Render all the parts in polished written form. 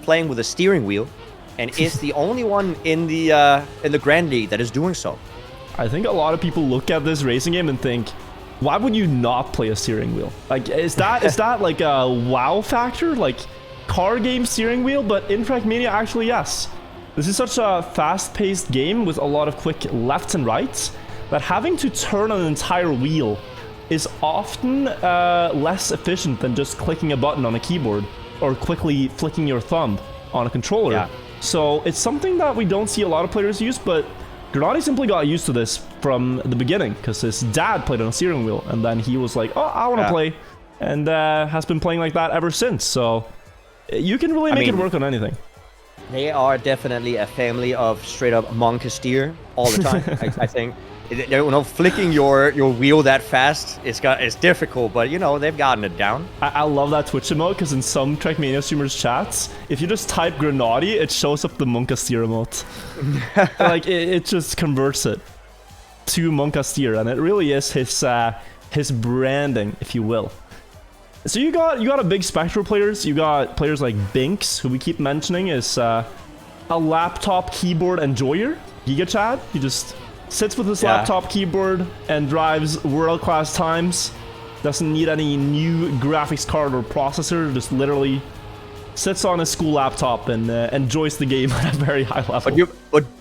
playing with a steering wheel, and is the only one in the Grand League that is doing so. I think a lot of people look at this racing game and think, why would you not play a steering wheel? Like, is that like a wow factor? Like, car game steering wheel? But in Trackmania, actually, yes. This is such a fast-paced game with a lot of quick lefts and rights that having to turn an entire wheel is often less efficient than just clicking a button on a keyboard or quickly flicking your thumb on a controller. Yeah. So it's something that we don't see a lot of players use, but Granati simply got used to this from the beginning because his dad played on a steering wheel, and then he was like, oh, I want to play, and has been playing like that ever since. So you can really make it work on anything. They are definitely a family of straight-up monkasteer all the time. I think. You know, flicking your wheel that fast it's difficult, but you know they've gotten it down. I love that Twitch emote because in some Trackmania streamers' chats, if you just type Granati, it shows up the Monkasteer emote. Like it just converts it to Monkasteer, and it really is his branding, if you will. So you got a big spectrum of players. You got players like Binks, who we keep mentioning is a laptop keyboard enjoyer. Giga Chad, he just sits with his laptop keyboard and drives world-class times. Doesn't need any new graphics card or processor. Just literally sits on his school laptop and enjoys the game at a very high level.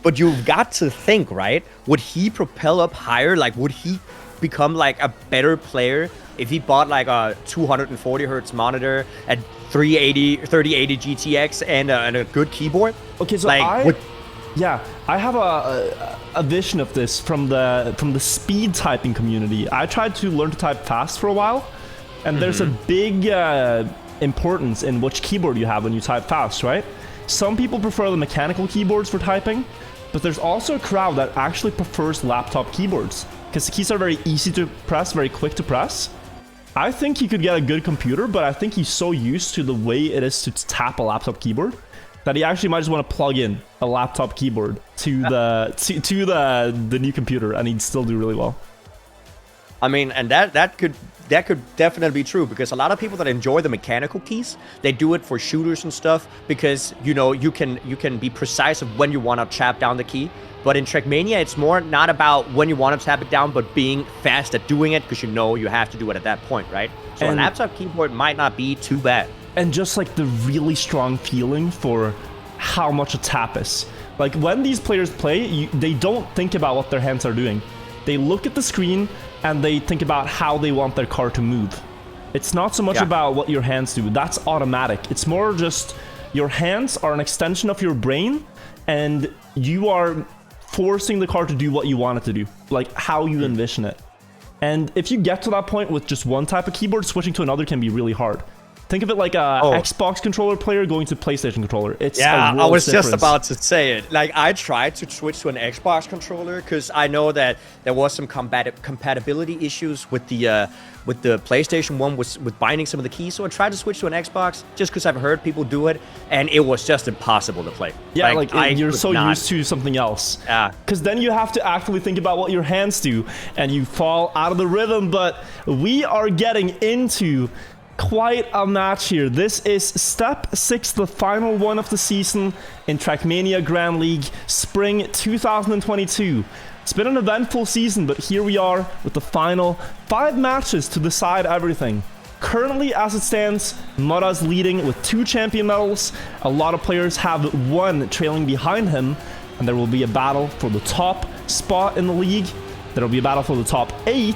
But you've got to think, right? Would he propel up higher? Like, would he become like a better player if he bought like a 240 hertz monitor at 3080 GTX and a good keyboard? Okay, so like, I have a vision of this from the speed typing community. I tried to learn to type fast for a while, and there's a big importance in which keyboard you have when you type fast, right? Some people prefer the mechanical keyboards for typing, but there's also a crowd that actually prefers laptop keyboards because the keys are very easy to press, very quick to press. I think he could get a good computer, but I think he's so used to the way it is to tap a laptop keyboard that he actually might just want to plug in a laptop keyboard to the new computer, and he'd still do really well. I mean, and that could definitely be true, because a lot of people that enjoy the mechanical keys, they do it for shooters and stuff, because you know you can be precise of when you want to tap down the key. But in Trackmania, it's more not about when you want to tap it down, but being fast at doing it, because you know you have to do it at that point, right? So a laptop keyboard might not be too bad. And just like the really strong feeling for how much a tap is. Like when these players play, they don't think about what their hands are doing. They look at the screen and they think about how they want their car to move. It's not so much about what your hands do. That's automatic. It's more just your hands are an extension of your brain, and you are forcing the car to do what you want it to do, like how you envision it. And if you get to that point with just one type of keyboard, switching to another can be really hard. Think of it like a Xbox controller player going to PlayStation controller. It's I was just about to say it. Like, I tried to switch to an Xbox controller because I know that there was some compatibility issues with the PlayStation 1 with binding some of the keys. So I tried to switch to an Xbox just because I've heard people do it, and it was just impossible to play. Yeah, you're so used to something else. Yeah. Because then you have to actively think about what your hands do, and you fall out of the rhythm. But we are getting into quite a match here. This is Step 6, the final one of the season in Trackmania Grand League Spring 2022. It's been an eventful season, but here we are with the final 5 matches to decide everything. Currently, as it stands, Mura's leading with 2 champion medals. A lot of players have 1 trailing behind him, and there will be a battle for the top spot in the league. There will be a battle for the top 8,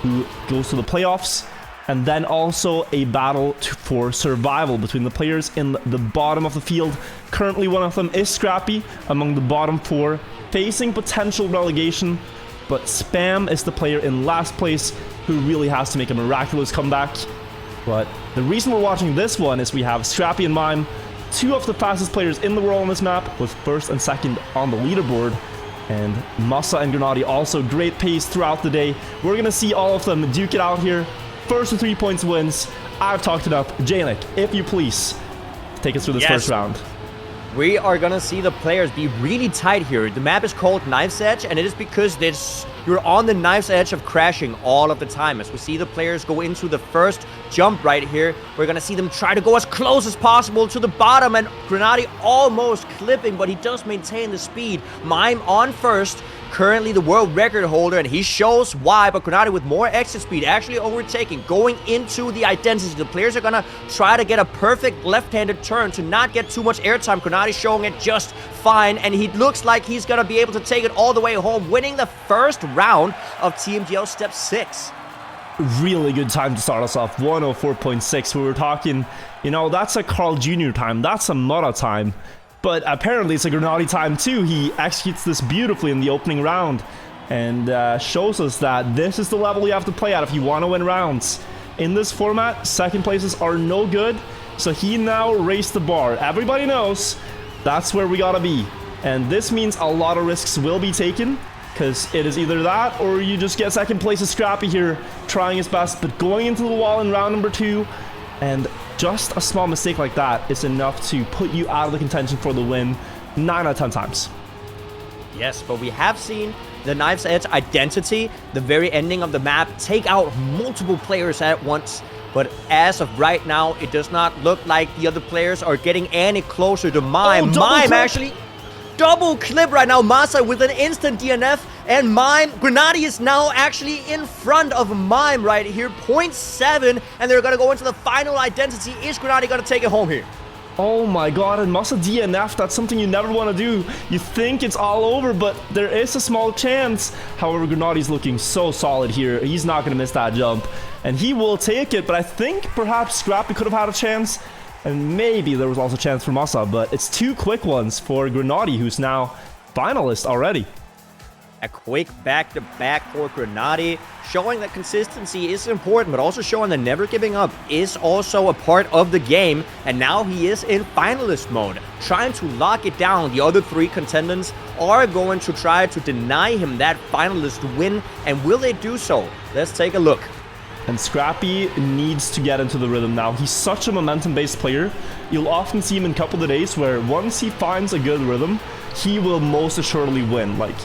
who goes to the playoffs. And then also a battle for survival between the players in the bottom of the field. Currently, one of them is Scrappy among the bottom 4, facing potential relegation. But Spam is the player in last place who really has to make a miraculous comeback. But the reason we're watching this one is we have Scrappy and Mime, 2 of the fastest players in the world on this map, with 1st and 2nd on the leaderboard. And Masa and Granati also great pace throughout the day. We're going to see all of them duke it out here. First to 3 points wins. I've talked it up. Janik, if you please, take us through this first round. We are gonna see the players be really tight here. The map is called Knife's Edge, and it is because you're on the knife's edge of crashing all of the time. As we see the players go into the first jump right here, we're gonna see them try to go as close as possible to the bottom, and Grenady almost clipping, but he does maintain the speed. Mime on first, currently the world record holder, and he shows why, but Grenady with more exit speed, actually overtaking, going into the identity. The players are gonna try to get a perfect left-handed turn to not get too much airtime. Grenady showing it just fine, and he looks like he's gonna be able to take it all the way home, winning the first round of TMGL Step 6. Really good time to start us off, 104.6. We were talking, you know, that's a Carl Jr. time, that's a Mudda time. But apparently it's a Grenady time too. He executes this beautifully in the opening round and shows us that this is the level you have to play at if you want to win rounds. In this format, second places are no good, so he now raised the bar. Everybody knows that's where we gotta be. And this means a lot of risks will be taken, because it is either that or you just get second place as Scrappy here, trying his best, but going into the wall in round number 2, and just a small mistake like that is enough to put you out of the contention for the win 9 out of 10 times. Yes, but we have seen the Knife's Edge identity, the very ending of the map, take out multiple players at once. But as of right now, it does not look like the other players are getting any closer to Mime. Mime actually double clip right now. Masa with an instant DNF, and Mime, Grenady is now actually in front of Mime right here, 0.7, and they're gonna go into the final identity. Is Grenady gonna take it home here? Oh my god, and Masa DNF, that's something you never want to do. You think it's all over, but there is a small chance. However, Grenady's looking so solid here. He's not gonna miss that jump, and he will take it, but I think perhaps Scrappy could have had a chance. And maybe there was also a chance for Masa, but it's 2 quick ones for Grenady, who's now finalist already. A quick back-to-back for Grenady, showing that consistency is important, but also showing that never giving up is also a part of the game. And now he is in finalist mode, trying to lock it down. The other 3 contendants are going to try to deny him that finalist win, and will they do so? Let's take a look. And Scrappy needs to get into the rhythm now. He's such a momentum-based player. You'll often see him in Couple of Days where once he finds a good rhythm, he will most assuredly win. Like,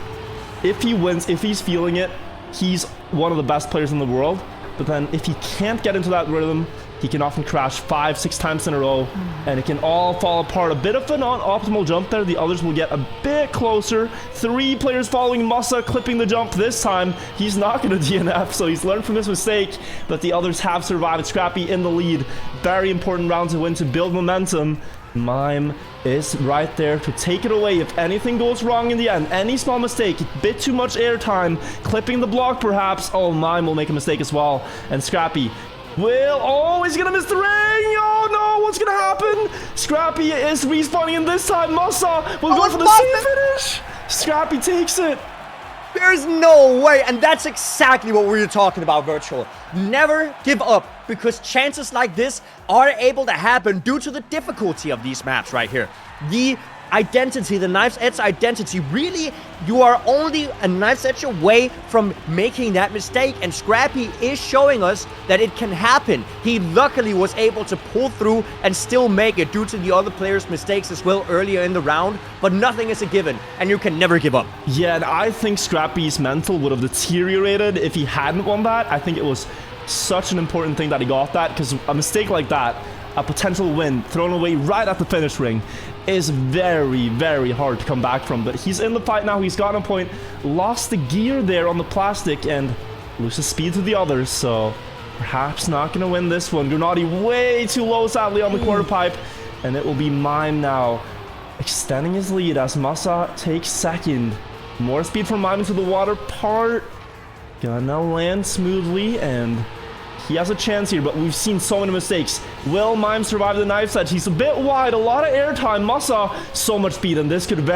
if he wins, if he's feeling it, he's one of the best players in the world. But then if he can't get into that rhythm, he can often crash 5-6 times in a row, and it can all fall apart. A bit of an optimal jump there. The others will get a bit closer. 3 players following Masa, clipping the jump this time. He's not going to DNF, so he's learned from his mistake, but the others have survived. Scrappy in the lead. Very important round to win to build momentum. Mime is right there to take it away if anything goes wrong in the end. Any small mistake, a bit too much airtime, clipping the block perhaps. Oh, Mime will make a mistake as well. And Scrappy oh, he's gonna miss the ring. Oh no, what's gonna happen? Scrappy is respawning in this time. Masa will go for the safe finish. Scrappy takes it. There's no way, and that's exactly what we were talking about, Virtual. Never give up, because chances like this are able to happen due to the difficulty of these maps right here. The identity, the Knife's Edge identity, really, you are only a Knife's Edge away from making that mistake, and Scrappy is showing us that it can happen. He luckily was able to pull through and still make it due to the other players' mistakes as well earlier in the round, but nothing is a given, and you can never give up. Yeah, and I think Scrappy's mental would have deteriorated if he hadn't won that. I think it was such an important thing that he got that, because a mistake like that, a potential win thrown away right at the finish ring, is very, very hard to come back from. But he's in the fight now. He's gotten a point. Lost the gear there on the plastic and loses speed to the others. So perhaps not going to win this one. Grenady way too low, sadly, on the quarter pipe. And it will be Mime now, extending his lead as Masa takes second. More speed from Mime into the water part. Gonna land smoothly, and he has a chance here, but we've seen so many mistakes. Will Mime survive the Knife's Edge? He's a bit wide, a lot of airtime. Masa, so much speed, and this could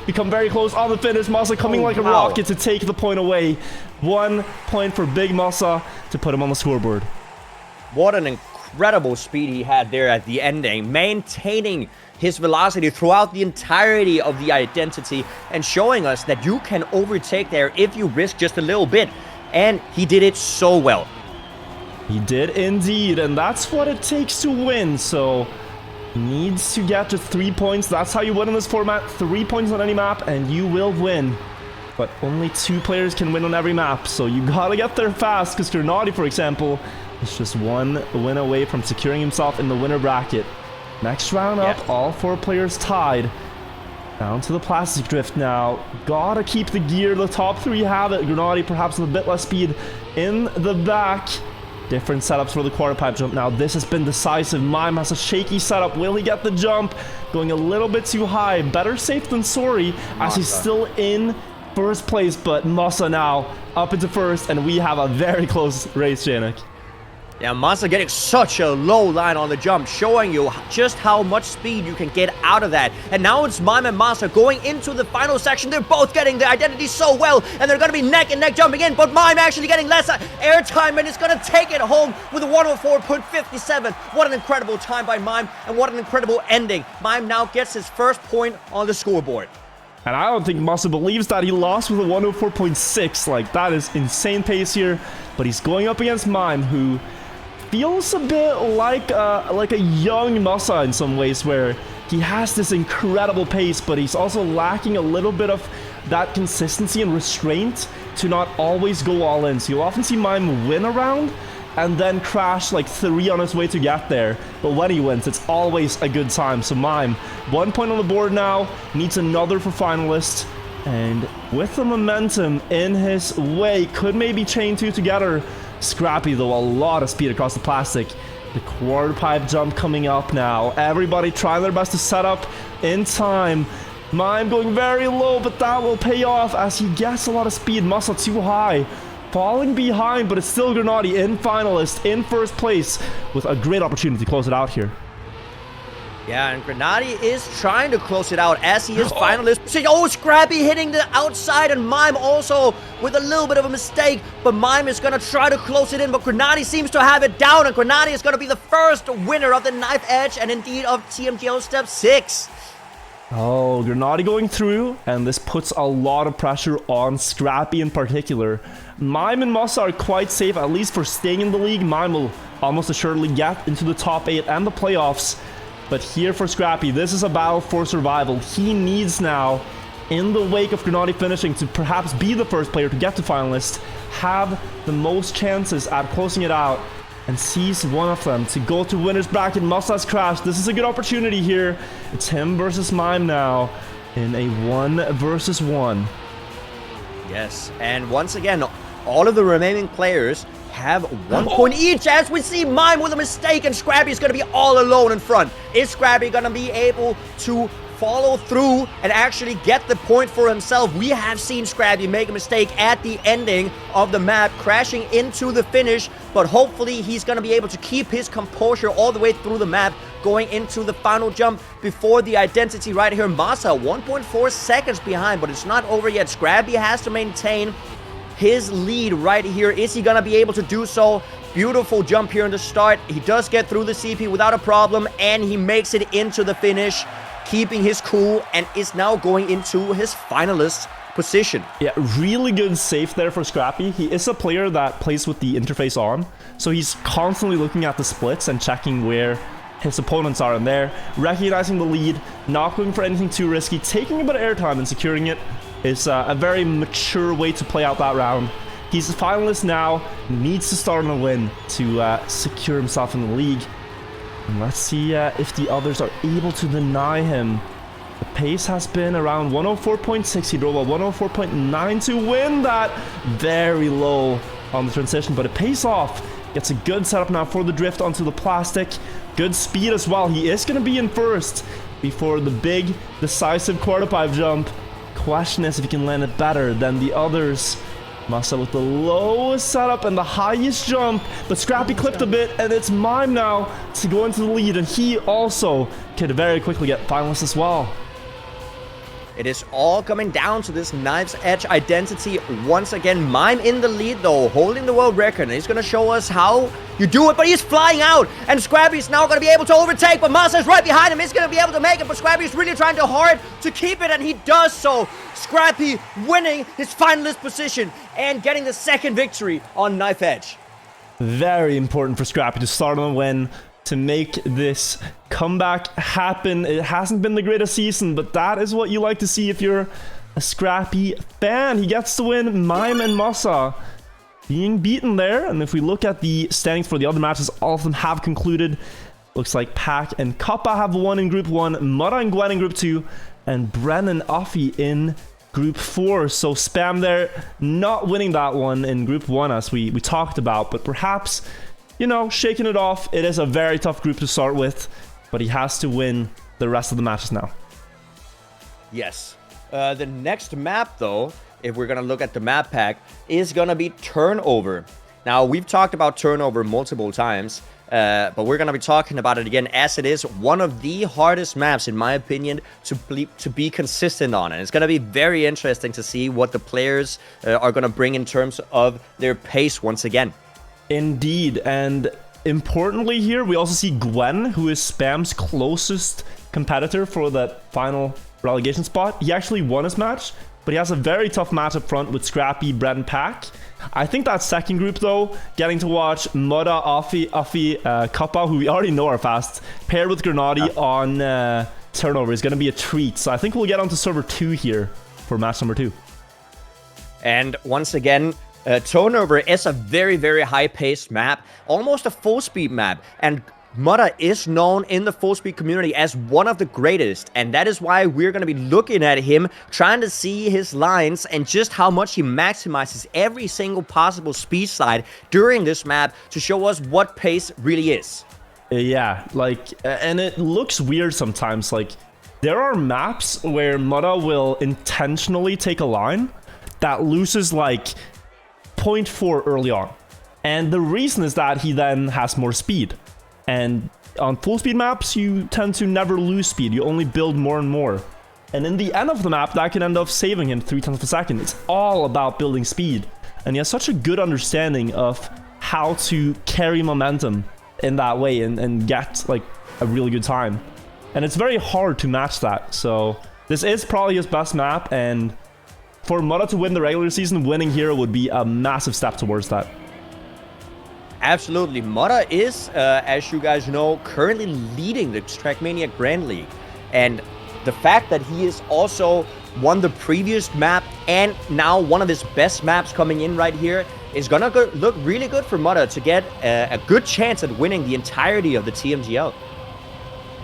become very close on the finish. Masa coming like a rocket to take the point away. 1 point for Big Masa to put him on the scoreboard. What an incredible speed he had there at the ending, maintaining his velocity throughout the entirety of the identity and showing us that you can overtake there if you risk just a little bit. And he did it so well. He did indeed, and that's what it takes to win. So Needs to get to 3 points. That's how you win in this format. 3 points on any map, and you will win. But only 2 players can win on every map, so you gotta get there fast, because Grenady, for example, is just 1 win away from securing himself in the winner bracket. Next round up, all 4 players tied. Down to the plastic drift now. Gotta keep the gear. The top 3 have it. Grenady perhaps with a bit less speed in the back. Different setups for the quarter pipe jump now. This has been decisive. Mime has a shaky setup. Will he get the jump? Going a little bit too high. Better safe than sorry, as he's still in first place. But Masa now up into first, and we have a very close race, Janik. Yeah, Masa getting such a low line on the jump, showing you just how much speed you can get out of that. And now it's Mime and Masa going into the final section. They're both getting the identity so well, and they're going to be neck and neck jumping in, but Mime actually getting less airtime, and it's going to take it home with a 104.57. What an incredible time by Mime, and what an incredible ending. Mime now gets his first point on the scoreboard. And I don't think Masa believes that. He lost with a 104.6. Like, that is insane pace here. But he's going up against Mime, who feels a bit like a young Masa in some ways, where he has this incredible pace, but he's also lacking a little bit of that consistency and restraint to not always go all in. So you'll often see Mime win a round and then crash like 3 on his way to get there. But when he wins, it's always a good time. So Mime, 1 point on the board now, needs another for finalist. And with the momentum in his way, could maybe chain 2 together. Scrappy, though, a lot of speed across the plastic. The quarter pipe jump coming up now. Everybody trying their best to set up in time. Mime going very low, but that will pay off as he gets a lot of speed. Masa too high. Falling behind, but it's still Grenady in finalist, in first place, with a great opportunity to close it out here. Yeah, and Grenady is trying to close it out as he is finalist. So, oh, Scrappy hitting the outside, and Mime also with a little bit of a mistake. But Mime is going to try to close it in, but Grenady seems to have it down, and Grenady is going to be the first winner of the Knife Edge, and indeed of Tmgl Step 6. Oh, Grenady going through, and this puts a lot of pressure on Scrappy in particular. Mime and Masa are quite safe, at least for staying in the league. Mime will almost assuredly get into the top 8 and the playoffs. But here for Scrappy, this is a battle for survival. He needs now, in the wake of Grenady finishing, to perhaps be the first player to get to finalist, have the most chances at closing it out, and seize one of them to go to winner's bracket. Masa's crashed. This is a good opportunity here. It's him versus Mime now in a 1 versus 1. Yes, and once again, all of the remaining players have 1 point each, as we see Mime with a mistake, and Scrappy is going to be all alone in front. Is Scrappy going to be able to follow through and actually get the point for himself? We have seen Scrappy make a mistake at the ending of the map, crashing into the finish, but hopefully he's going to be able to keep his composure all the way through the map, going into the final jump before the identity right here. Masa 1.4 seconds behind, but it's not over yet. Scrappy has to maintain his lead right here. Is he gonna be able to do so? Beautiful jump here in the start. He does get through the CP without a problem, and he makes it into the finish, keeping his cool, and is now going into his finalist position. Yeah, really good save there for Scrappy. He is a player that plays with the interface on, so he's constantly looking at the splits and checking where his opponents are in there, recognizing the lead, not going for anything too risky, taking a bit of airtime and securing it. Is a very mature way to play out that round. He's a finalist now, needs to start on a win to secure himself in the league. And let's see if the others are able to deny him. The pace has been around 104.6. He drove a 104.9 to win that. Very low on the transition, but it pays off. Gets a good setup now for the drift onto the plastic. Good speed as well. He is going to be in first before the big, decisive quarter pipe jump. Question is if he can land it better than the others. Masa with the lowest setup and the highest jump, but Scrappy clipped a bit, and it's Mime now to go into the lead, and he also could very quickly get finalists as well. It is all coming down to this Knife's Edge identity. Once again, Mime in the lead, though, holding the world record. And he's going to show us how you do it, but he's flying out. And Scrappy's now going to be able to overtake, but Masa's right behind him. He's going to be able to make it, but Scrappy's really trying to hard to keep it, and he does so. Scrappy winning his finalist position and getting the second victory on Knife Edge. Very important for Scrappy to start on a win. to make this comeback happen. It hasn't been the greatest season, but that is what you like to see if you're a Scrappy fan. He gets to win. Mime and Masa being beaten there. And if we look at the standings for the other matches, all of them have concluded. Looks like Pack and Kappa have won in Group 1, Mudda and Gwen in Group 2, and Bren and Uffy in Group 4. So Spam there not winning that one in Group 1 as we talked about, but perhaps, you know, shaking it off. It is a very tough group to start with, but he has to win the rest of the matches now. Yes. The next map, though, if we're going to look at the map pack, is going to be Turnover. Now, we've talked about Turnover multiple times, but we're going to be talking about it again, as it is one of the hardest maps, in my opinion, to be consistent on. And it's going to be very interesting to see what the players are going to bring in terms of their pace once again. Indeed, and importantly here, we also see Gwen, who is Spam's closest competitor for that final relegation spot. He actually won his match, but he has a very tough match up front with Scrappy, Brett, and Pack. I think that second group, though, getting to watch Mudda, Uffy, Kappa, who we already know are fast, paired with Grenady on Turnover is going to be a treat. So I think we'll get onto server 2 here for match number 2. And once again, Turnover is a very, very high-paced map, almost a full-speed map, and Mudda is known in the full-speed community as one of the greatest, and that is why we're going to be looking at him, trying to see his lines and just how much he maximizes every single possible speed slide during this map to show us what pace really is. Yeah, like, and it looks weird sometimes. Like, there are maps where Mudda will intentionally take a line that loses like 0.4 early on, and the reason is that he then has more speed. And on full speed maps, you tend to never lose speed. You only build more and more. And in the end of the map, that can end up saving him 0.3 of a second. It's all about building speed. And he has such a good understanding of how to carry momentum in that way and get like a really good time. And it's very hard to match that. So this is probably his best map. And for Mudda to win the regular season, winning here would be a massive step towards that. Absolutely. Mudda is, as you guys know, currently leading the Trackmania Grand League. And the fact that he is also won the previous map and now one of his best maps coming in right here is going to look really good for Mudda to get a good chance at winning the entirety of the Tmgl.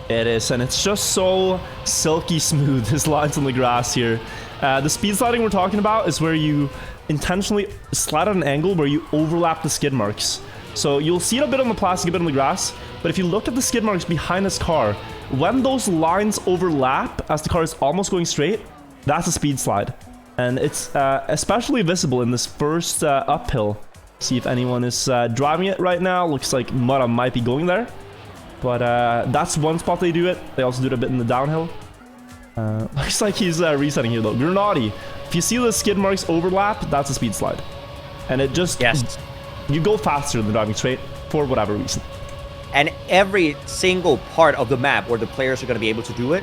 It is, and it's just so silky smooth, his lines on the grass here. The speed sliding we're talking about is where you intentionally slide at an angle where you overlap the skid marks. So you'll see it a bit on the plastic, a bit on the grass, but if you look at the skid marks behind his car, when those lines overlap as the car is almost going straight, that's a speed slide. And it's especially visible in this first uphill. See if anyone is driving it right now. Looks like Mudda might be going there. But that's one spot they do it. They also do it a bit in the downhill. Looks like he's resetting here though. Grenady. If you see the skid marks overlap, that's a speed slide. And it just... Yes. You go faster than driving straight for whatever reason. And every single part of the map where the players are going to be able to do it,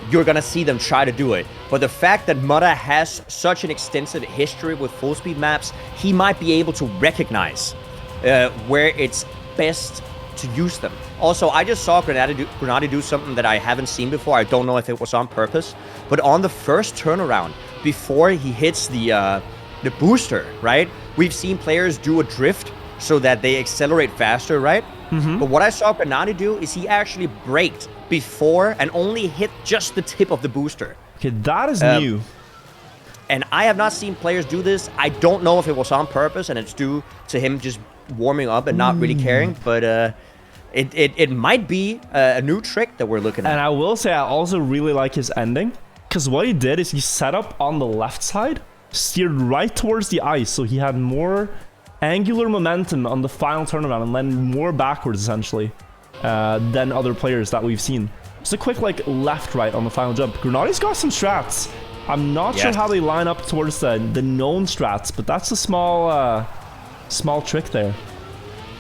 you're going to see them try to do it. But the fact that Mudda has such an extensive history with full speed maps, he might be able to recognize where it's best to use them. Also, I just saw Grenady do something that I haven't seen before. I don't know if it was on purpose, but on the first turnaround, before he hits the booster, right? We've seen players do a drift so that they accelerate faster, right? Mm-hmm. But what I saw Grenady do is he actually braked before and only hit just the tip of the booster. Okay, that is new. And I have not seen players do this. I don't know if it was on purpose and it's due to him just warming up and not really caring, but it might be a new trick that we're looking at. And I will say I also really like his ending, because what he did is he set up on the left side, steered right towards the ice, so he had more angular momentum on the final turnaround and then more backwards essentially than other players that we've seen. Just a quick like left-right on the final jump. Grenady's got some strats. I'm not sure how they line up towards the known strats, but that's a small trick there.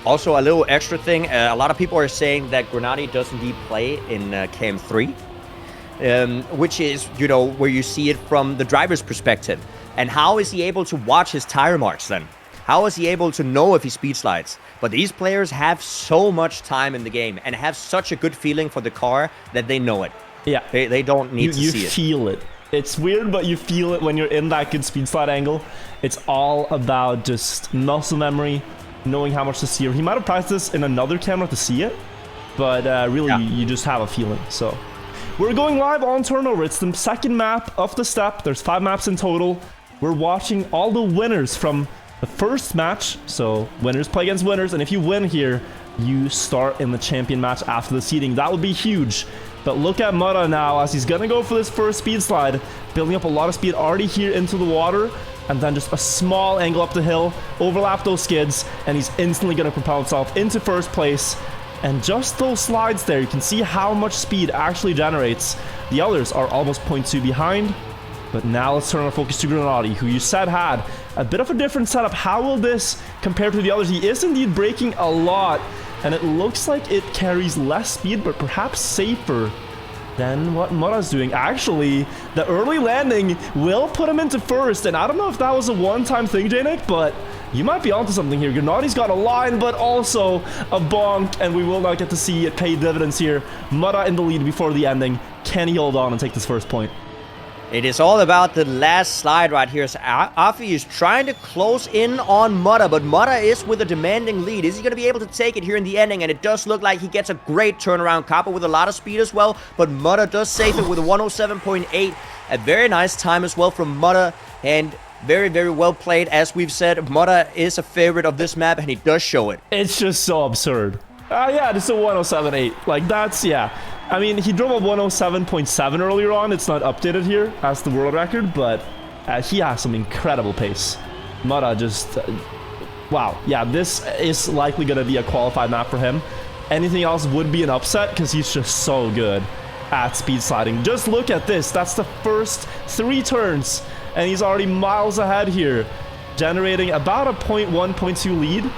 Also, a little extra thing, a lot of people are saying that Grenady does indeed play in Cam 3, which is, you know, where you see it from the driver's perspective. And how is he able to watch his tire marks then? How is he able to know if he speed slides? But these players have so much time in the game and have such a good feeling for the car that they know it. Yeah. They don't need to see it. You feel it. It's weird, but you feel it when you're in that good speed slide angle. It's all about just muscle memory, knowing how much to see. He might have practiced this in another camera to see it, but really, you just have a feeling. So we're going live on turnover. It's the second map of the step. There's 5 maps in total. We're watching all the winners from the first match. So winners play against winners, and if you win here, you start in the champion match after the seeding. That would be huge. But look at Mutta now as he's gonna go for this first speed slide, building up a lot of speed already here into the water, and then just a small angle up the hill, overlap those skids, and he's instantly gonna propel himself into first place. And just those slides there, you can see how much speed actually generates. The others are almost 0.2 behind. But now let's turn our focus to Grenady, who you said had a bit of a different setup. How will this compare to the others? He is indeed braking a lot, and it looks like it carries less speed, but perhaps safer than what Mutta's doing. Actually, the early landing will put him into first, and I don't know if that was a one-time thing, J-Nick, but you might be onto something here. Grenady's got a line, but also a bonk, and we will not get to see it pay dividends here. Mutta in the lead before the ending. Can he hold on and take this first point? It is all about the last slide right here. So Afi is trying to close in on Mutta, but Mutta is with a demanding lead. Is he going to be able to take it here in the ending? And it does look like he gets a great turnaround. Kappa with a lot of speed as well, but Mutta does save it with a 107.8. A very nice time as well from Mutta, and very, very well played. As we've said, Mutta is a favorite of this map, and he does show it. It's just so absurd. Yeah, just a 107.8. Like, that's, yeah. I mean, he drove a 107.7 earlier on. It's not updated here as the world record, but he has some incredible pace. Mutta just... wow. Yeah, this is likely going to be a qualified map for him. Anything else would be an upset because he's just so good at speed sliding. Just look at this. That's the first 3 turns, and he's already miles ahead here, generating about a 0.1, 0.2 lead.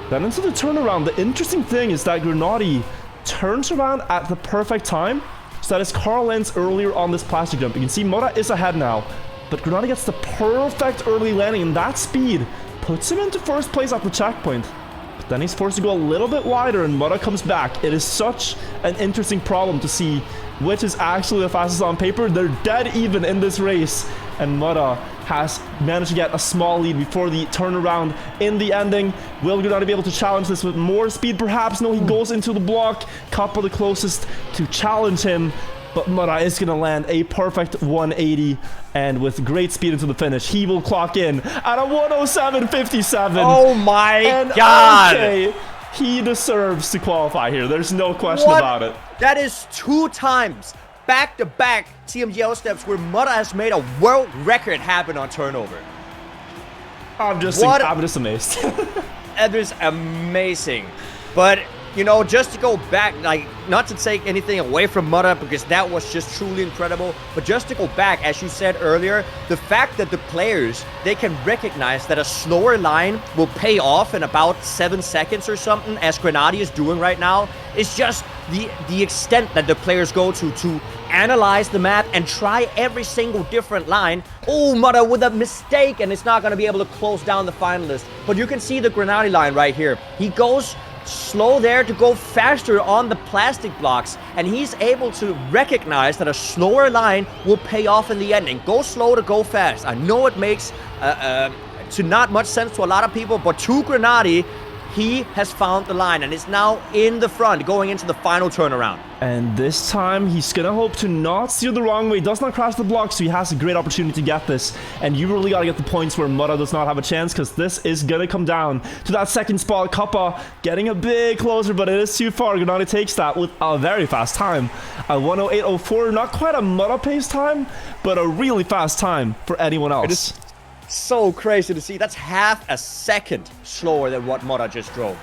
Then into the turnaround. The interesting thing is that Grenady turns around at the perfect time so that his car lands earlier on this plastic jump. You can see Mutta is ahead now, but Grenady gets the perfect early landing, and that speed puts him into first place at the checkpoint. But then he's forced to go a little bit wider, and Mutta comes back. It is such an interesting problem to see which is actually the fastest on paper. They're dead even in this race, and Mutta has managed to get a small lead before the turnaround in the ending. Will Grenady be able to challenge this with more speed? Perhaps. No, he goes into the block. Kappa the closest to challenge him, but Mutta is going to land a perfect 180, and with great speed into the finish, he will clock in at a 107.57. Oh my god! Okay, he deserves to qualify here. There's no question about it. That is 2 times back-to-back Tmgl steps where Mutta has made a world record happen on turnover. I'm just amazed. That is amazing. But, you know, just to go back, like, not to take anything away from Mutta, because that was just truly incredible, but just to go back, as you said earlier, the fact that the players, they can recognize that a slower line will pay off in about 7 seconds or something, as Grenady is doing right now, is just the extent that the players go to analyze the map and try every single different line. Oh, Mutta with a mistake, and it's not going to be able to close down the finalist. But you can see the Grenady line right here. He goes slow there to go faster on the plastic blocks, and he's able to recognize that a slower line will pay off in the ending. Go slow to go fast. I know it makes to not much sense to a lot of people, but to Grenady, he has found the line and is now in the front going into the final turnaround. And this time, he's going to hope to not steer the wrong way. Does not crash the block, so he has a great opportunity to get this. And you really got to get the points where Mutta does not have a chance, because this is going to come down to that second spot. Kappa getting a bit closer, but it is too far. Grenady takes that with a very fast time. A 108.04, not quite a Mutta pace time, but a really fast time for anyone else. So crazy to see. That's half a second slower than what Mutta just drove.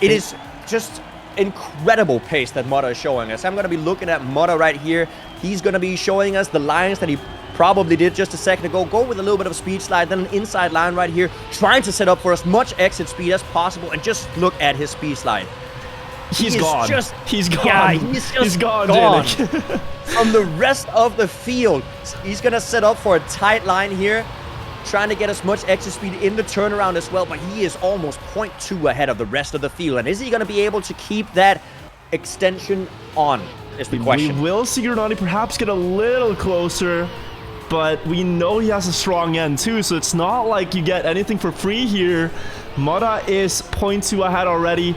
It is just incredible pace that Mutta is showing us. I'm going to be looking at Mutta right here. He's going to be showing us the lines that he probably did just a second ago. Go with a little bit of a speed slide, then an inside line right here, trying to set up for as much exit speed as possible, and just look at his speed slide. He's gone. He's gone. Yeah, he's gone. From the rest of the field, he's going to set up for a tight line here. trying to get as much extra speed in the turnaround as well, but he is almost 0.2 ahead of the rest of the field. And is he going to be able to keep that extension on, is the question. We will see Granati perhaps get a little closer, but we know he has a strong end too, so it's not like you get anything for free here. Mudda is 0.2 ahead already.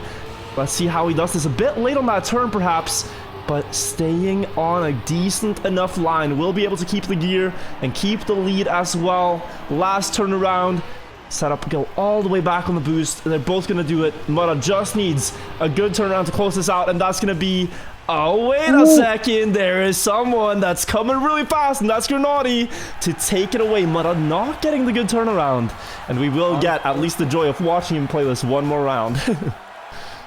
Let's see how he does this. A bit late on that turn perhaps, but staying on a decent enough line. Will be able to keep the gear and keep the lead as well. Last turn around. Setup, go all the way back on the boost. They're both going to do it. Mudda just needs a good turnaround to close this out, and that's going to be... Oh, wait a second. There is someone that's coming really fast, and that's Granati to take it away. Mudda not getting the good turnaround, and we will get at least the joy of watching him play this one more round.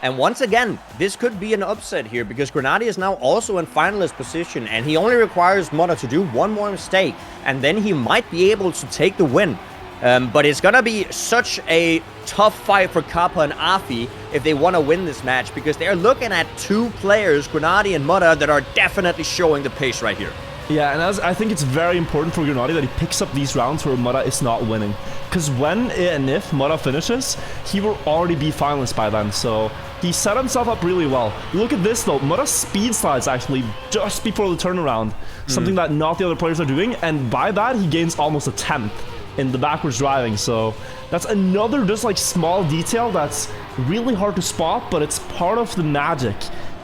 And once again, this could be an upset here because Granati is now also in finalist position, and he only requires Mudda to do one more mistake, and then he might be able to take the win. But it's gonna be such a tough fight for Kappa and Afi if they want to win this match, because they're looking at two players, Granati and Mudda, that are definitely showing the pace right here. Yeah, and I think it's very important for Granati that he picks up these rounds where Mudda is not winning. Because when and if Mudda finishes, he will already be finalist by then. So he set himself up really well. Look at this though. Mudda speed slides actually just before the turnaround. Something that not the other players are doing. And by that, he gains almost a 10th in the backwards driving. So that's another just like small detail that's really hard to spot, but it's part of the magic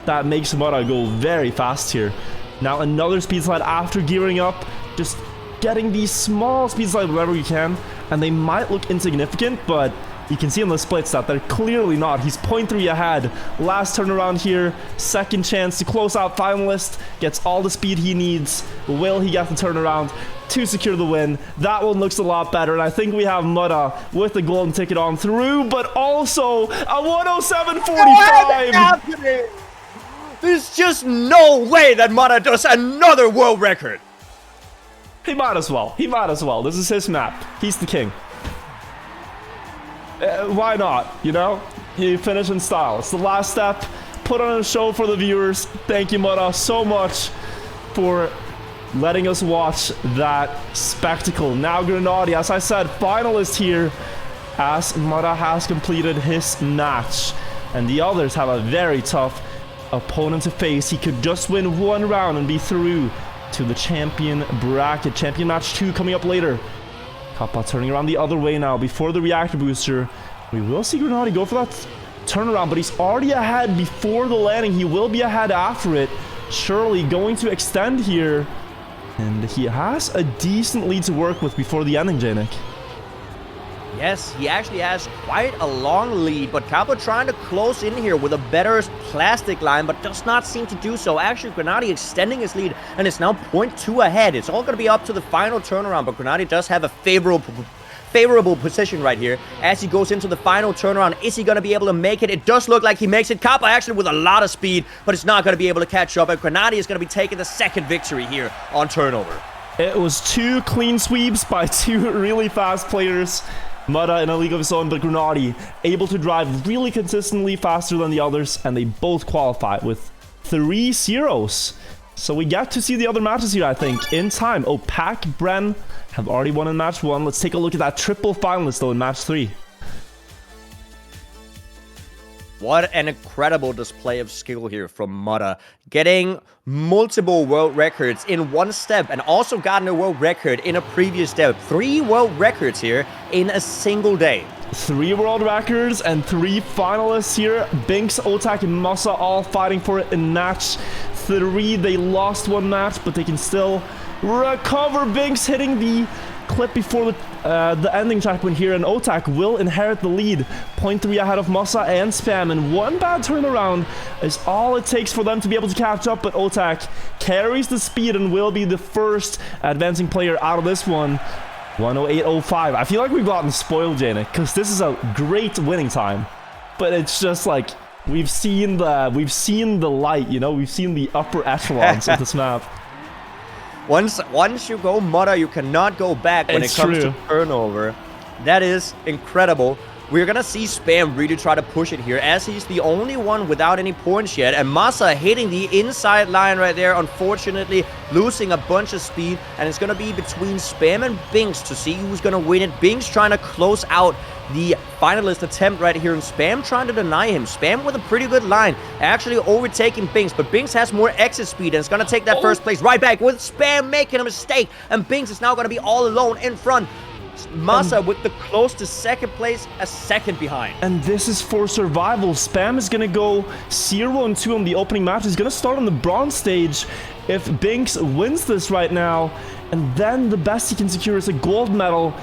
that makes Mudda go very fast here. Now another speed slide after gearing up, just getting these small speed slides wherever you can, and they might look insignificant, but you can see on the splits that they're clearly not. He's 0.3 ahead. Last turnaround here, second chance to close out finalist, gets all the speed he needs. Will he get the turnaround to secure the win? That one looks a lot better, and I think we have Mudda with the golden ticket on through, but also a 107.45. There's just no way that Mudda does another world record. He might as well. He might as well. This is his map. He's the king. Why not? You know? You finish in style. It's the last step. Put on a show for the viewers. Thank you, Mudda, so much for letting us watch that spectacle. Now Granati, as I said, finalist here as Mudda has completed his match. And the others have a very tough opponent to face. He could just win one round and be through to the champion bracket. Champion match 2 coming up later. Kappa turning around the other way now before the reactor booster. We will see Granati go for that turnaround, but he's already ahead before the landing. He will be ahead after it. Surely going to extend here. And he has a decent lead to work with before the ending, Janik. Yes, he actually has quite a long lead, but Kappa trying to close in here with a better plastic line, but does not seem to do so. Actually, Granati extending his lead, and it's now 0.2 ahead. It's all going to be up to the final turnaround, but Granati does have a favorable position right here as he goes into the final turnaround. Is he going to be able to make it? It does look like he makes it. Kappa actually with a lot of speed, but it's not going to be able to catch up, and Granati is going to be taking the second victory here on turnover. It was 2 clean sweeps by 2 really fast players. Mudda in a league of his own, but Granati able to drive really consistently faster than the others, and they both qualify with 3 zeros. So we get to see the other matches here, I think, in time. Oh, Pac, Bren have already won in match 1. Let's take a look at that triple finalist, though, in match 3. What an incredible display of skill here from Mudda. Getting multiple world records in one step, and also gotten a world record in a previous step. 3 world records here in a single day. 3 world records and 3 finalists here. Binks, Otak, and Masa all fighting for it in match 3. They lost 1 match, but they can still recover. Binks hitting the clip before the ending checkpoint here, and Otak will inherit the lead. 0.3 ahead of Masa and Spam, and 1 bad turnaround is all it takes for them to be able to catch up, but Otak carries the speed and will be the first advancing player out of this one. 108.05. I feel like we've gotten spoiled, Janik, because this is a great winning time, but it's just like we've seen the light, you know, we've seen the upper echelons of this map. Once you go Mudda, you cannot go back when it comes to turnover. That is incredible. we're gonna see Spam really try to push it here, as he's the only one without any points yet. And Masa hitting the inside line right there, unfortunately losing a bunch of speed. And it's gonna be between Spam and Binks to see who's gonna win it. Binks trying to close out the finalist attempt right here, and Spam trying to deny him. Spam with a pretty good line, actually overtaking Binks, but Binks has more exit speed, and it's gonna take that first place right back with Spam making a mistake, and Binks is now gonna be all alone in front. Masa with the close to second place, a second behind. And this is for survival. Spam is gonna go 0-2 on the opening match. He's gonna start on the bronze stage if Binks wins this right now, and then the best he can secure is a gold medal.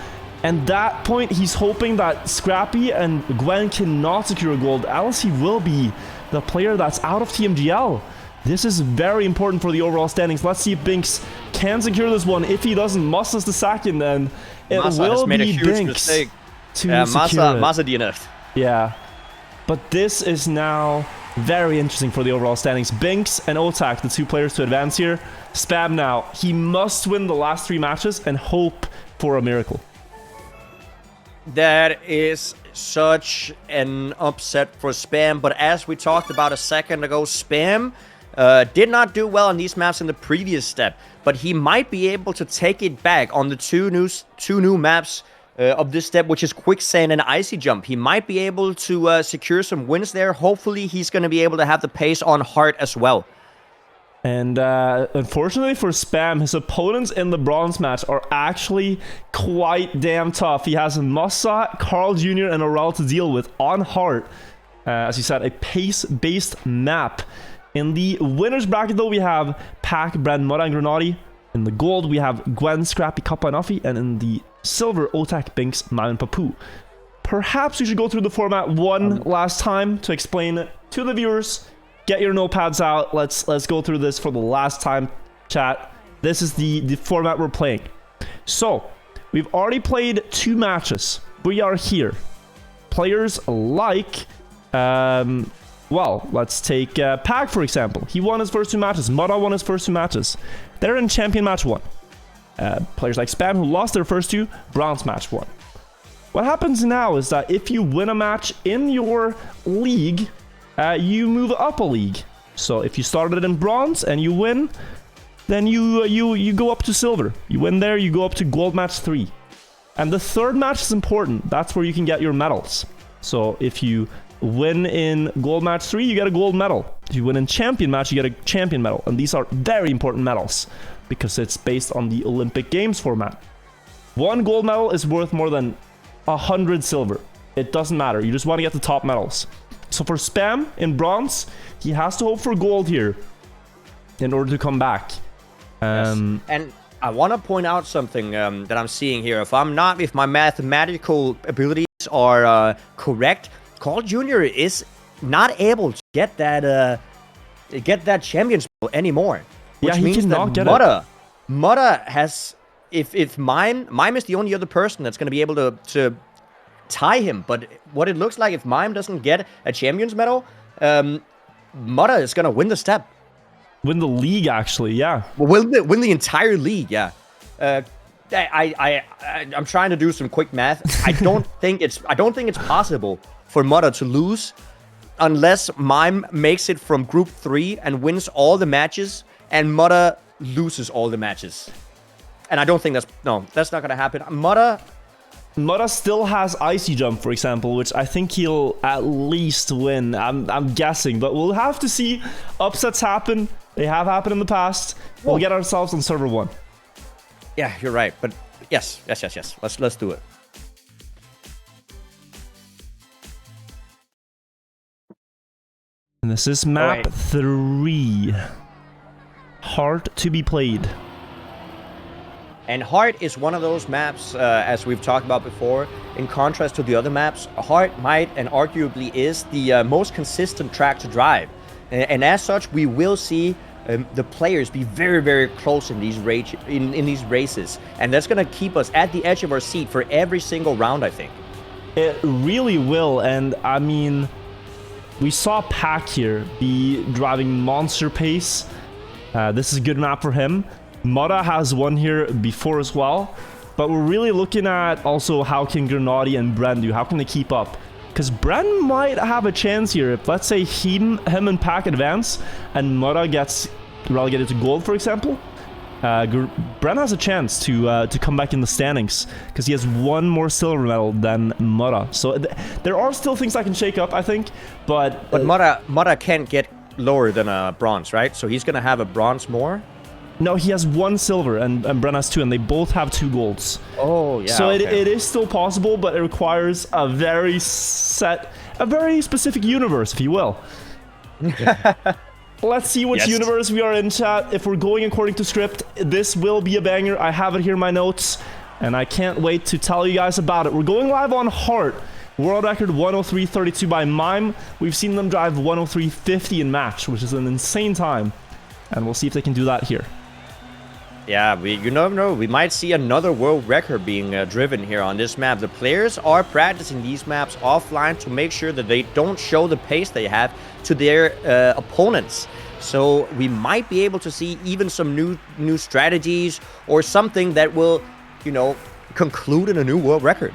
And that point, he's hoping that Scrappy and Gwen cannot secure a gold, else he will be the player that's out of Tmgl. This is very important for the overall standings. Let's see if Binks can secure this one. If he doesn't, Masa's the second, and it will be Binks to secure it. Masa DNF'd. Yeah, but this is now very interesting for the overall standings. Binks and Otak, the two players to advance here. Spam now. He must win the last 3 matches and hope for a miracle. That is such an upset for Spam, but as we talked about a second ago, Spam did not do well on these maps in the previous step, but he might be able to take it back on the two new maps of this step, which is Quicksand and Icy Jump. He might be able to secure some wins there. Hopefully, he's going to be able to have the pace on Heart as well. And unfortunately for Spam, his opponents in the bronze match are actually quite damn tough. He has Masa, Carl Jr., and Aurel to deal with on Heart. As you said, a pace-based map. In the winners bracket, though, we have Pac, Brand, Mudda, and Grenadi. In the gold, we have Gwen, Scrappy, Kappa, and Uffy. And in the silver, Otak, Binks, Mao, and Papu. Perhaps we should go through the format one last time to explain it to the viewers. Get your notepads out. Let's go through this for the last time, chat. This is the format we're playing. So, we've already played 2 matches. We are here. Players like, well, let's take Pac, for example. He won his first 2 matches. Mudda won his first 2 matches. They're in Champion Match 1. Players like Spam, who lost their first 2, Bronze Match 1. What happens now is that if you win a match in your league, you move up a league. So if you started in bronze and you win, then you go up to silver. You win there, you go up to gold match 3. And the third match is important. That's where you can get your medals. So if you win in gold match 3, you get a gold medal. If you win in champion match, you get a champion medal. And these are very important medals because it's based on the Olympic Games format. 1 gold medal is worth more than 100 silver. It doesn't matter. You just want to get the top medals. So for Spam in bronze, he has to hope for gold here in order to come back. Yes. And I want to point out something that I'm seeing here. If my mathematical abilities are correct, Carl Jr. is not able to get that champions anymore. Which he means cannot that get Mudda has, if Mime is the only other person that's going to be able to tie him, but what it looks like, if Mime doesn't get a champions medal, Mudda is gonna win the step, win the league, actually. Yeah, win the entire league. Yeah. I'm trying to do some quick math. I don't think it's possible for Mudda to lose unless Mime makes it from group 3 and wins all the matches, and Mudda loses all the matches. And I don't think that's not gonna happen. Mudda still has Icy Jump, for example, which I think he'll at least win. I'm guessing, but we'll have to see. Upsets happen. They have happened in the past. We'll get ourselves on server 1. Yeah, you're right. But yes. Let's do it. And this is map 3. Hard to be played. And Heart is one of those maps, as we've talked about before, in contrast to the other maps, Heart might and arguably is the most consistent track to drive. And as such, we will see the players be very, very close in these races. And that's going to keep us at the edge of our seat for every single round, I think. It really will. And I mean, we saw Pac here be driving monster pace. This is a good map for him. Mudda has won here before as well, But we're really looking at also how can Grenady and Bren do? How can they keep up? Because Bren might have a chance here. If, let's say, him and Pack advance and Mura gets relegated to gold, for example, Bren has a chance to come back in the standings because he has one more silver medal than Mura. So there are still things that can shake up, I think. But Mura can't get lower than a bronze, right? So he's going to have a bronze more? No, he has one silver and Bren has 2, and they both have 2 golds. Oh, yeah. So okay. it is still possible, but it requires a very specific universe, if you will. Let's see which universe we are in, chat. If we're going according to script, this will be a banger. I have it here in my notes, and I can't wait to tell you guys about it. We're going live on Heart. World record 103.32 by Mime. We've seen them drive 103.50 in match, which is an insane time. And we'll see if they can do that here. Yeah, you never know. We might see another world record being driven here on this map. The players are practicing these maps offline to make sure that they don't show the pace they have to their opponents. So we might be able to see even some new strategies or something that will, you know, conclude in a new world record.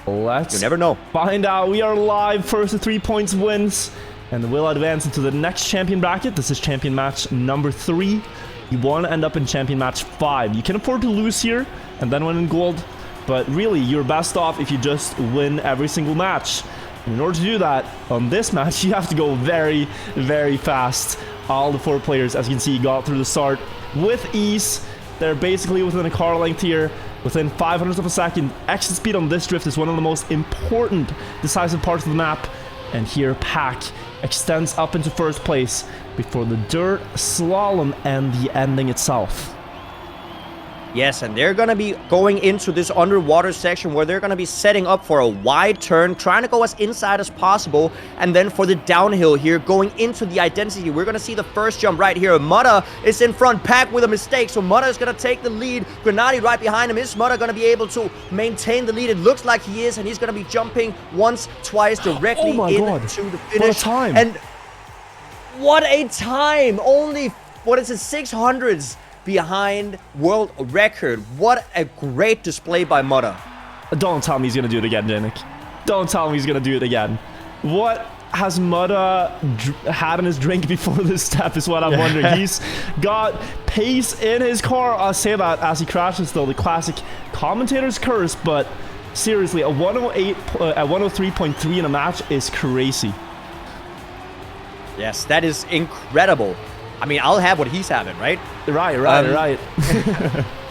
Let's you never know. Find out. We are live. First to 3 points wins, and we'll advance into the next champion bracket. This is champion match number 3. You want to end up in champion match 5. You can afford to lose here and then win in gold, but really you're best off if you just win every single match. And in order to do that, on this match, you have to go very, very fast. All the 4 players, as you can see, got through the start with ease. They're basically within a car length here, within 500ths of a second. Exit speed on this drift is one of the most important decisive parts of the map. And here, Pack extends up into first place before the dirt slalom and the ending itself. Yes, and they're going to be going into this underwater section where they're going to be setting up for a wide turn, trying to go as inside as possible, and then for the downhill here, going into the identity. We're going to see the first jump right here. Mutta is in front, Pack with a mistake, so Mutta is going to take the lead. Grenady right behind him. Is Mutta going to be able to maintain the lead? It looks like he is, and he's going to be jumping once, twice, directly into the finish. What a time. And what a time! Only, what is it, 600s behind world record. What a great display by Mutta. Don't tell me he's gonna do it again, Janik. Don't tell me he's gonna do it again. What has Mutta had in his drink before this step is what I'm wondering. He's got pace in his car. I'll say that as he crashes, though. The classic commentator's curse, but seriously, a 103.3 in a match is crazy. Yes, that is incredible. I mean, I'll have what he's having, right? Right.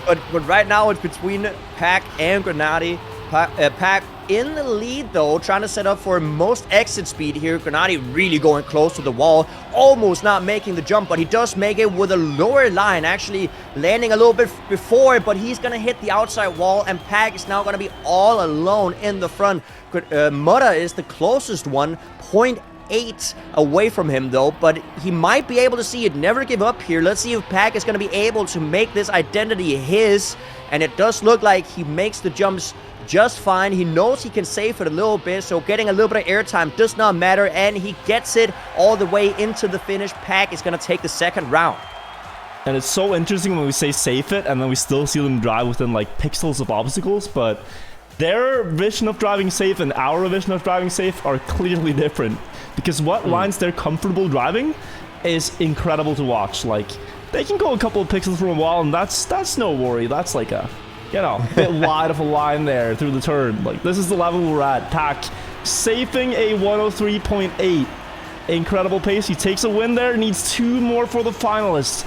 but right now it's between Pack and Grenady. Pack in the lead, though, trying to set up for most exit speed here. Grenady really going close to the wall, almost not making the jump, but he does make it with a lower line, actually landing a little bit before, but he's going to hit the outside wall, and Pack is now going to be all alone in the front. Mutta is the closest one, 0.8 away from him, though, but he might be able to see it. Never give up here. Let's see if Pack is going to be able to make this identity his, and it does look like he makes the jumps just fine. He knows he can save it a little bit, so getting a little bit of airtime does not matter, and he gets it all the way into the finish. Pack is going to take the second round. And it's so interesting when we say safe it, and then we still see them drive within like pixels of obstacles, but their vision of driving safe and our vision of driving safe are clearly different. Because what lines they're comfortable driving is incredible to watch. Like, they can go a couple of pixels from a wall, and that's no worry. That's like a, you know, bit wide of a line there through the turn. Like, this is the level we're at. Pack safing a 103.8. Incredible pace. He takes a win there. Needs 2 more for the finalists.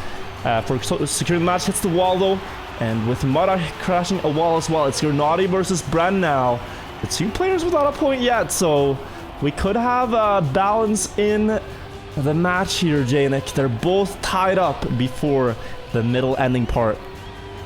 For securing the match, hits the wall, though. And with Mutta crashing a wall as well, it's Grenady versus Bren now. The 2 players without a point yet, so we could have a balance in the match here, Janik. They're both tied up before the middle ending part.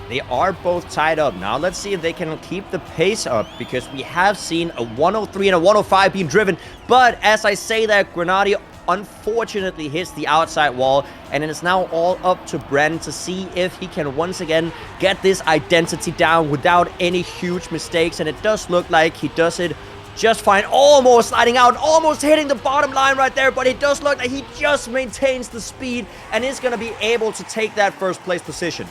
They are both tied up. Now let's see if they can keep the pace up, because we have seen a 103 and a 105 being driven. But as I say that, Grenady unfortunately hits the outside wall, and it is now all up to Bren to see if he can once again get this identity down without any huge mistakes, and it does look like he does it just fine. Almost sliding out, almost hitting the bottom line right there, but it does look like he just maintains the speed and is going to be able to take that first place position.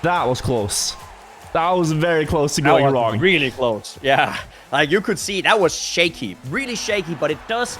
That was close. That was very close to going wrong. Really close. Yeah. Like you could see that was shaky, really shaky, but it does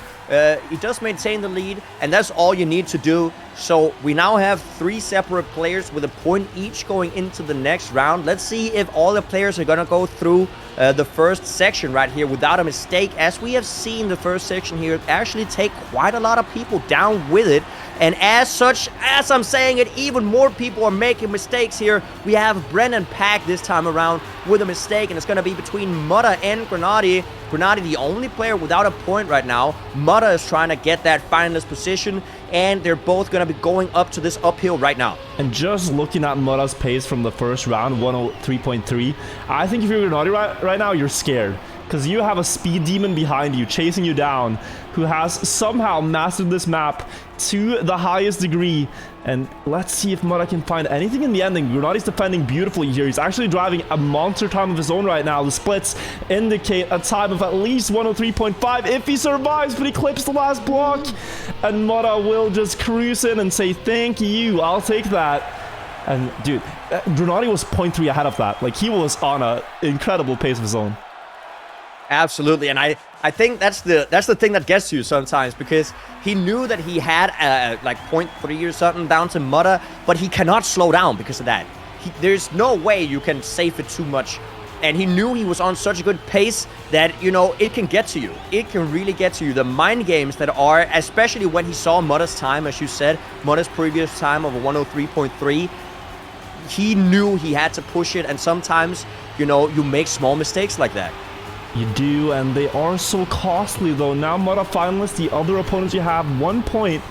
maintain the lead, and that's all you need to do. So we now have 3 separate players with a point each going into the next round. Let's see if all the players are gonna go through the first section right here without a mistake. As we have seen, the first section here actually take quite a lot of people down with it. And as such, as I'm saying it, even more people are making mistakes here. We have Bren and Pack this time around with a mistake, and it's going to be between Mutta and Grenady. Grenady, the only player without a point right now. Mutta is trying to get that finalist position, and they're both going to be going up to this uphill right now. And just looking at Mutta's pace from the first round, 103.3, I think if you're Grenady right now, you're scared. Because you have a speed demon behind you, chasing you down, who has somehow mastered this map to the highest degree. And let's see if Mutta can find anything in the ending. Grenady's defending beautifully here. He's actually driving a monster time of his own right now. The splits indicate a time of at least 103.5 if he survives, but he clips the last block. And Mutta will just cruise in and say, thank you, I'll take that. And dude, Grenady was 0.3 ahead of that. Like, he was on an incredible pace of his own. Absolutely, and I think that's the thing that gets you sometimes, because he knew that he had like 0.3 or something down to Mutta, but he cannot slow down because of that. There's no way you can save it too much, and he knew he was on such a good pace that, you know, it can get to you. It can really get to you. The mind games that are, especially when he saw Mutta's time, as you said, Mutta's previous time of 103.3, he knew he had to push it, and sometimes, you know, you make small mistakes like that. You do, and they are so costly though. Now Mutta finalist, the other opponents you have 1 point,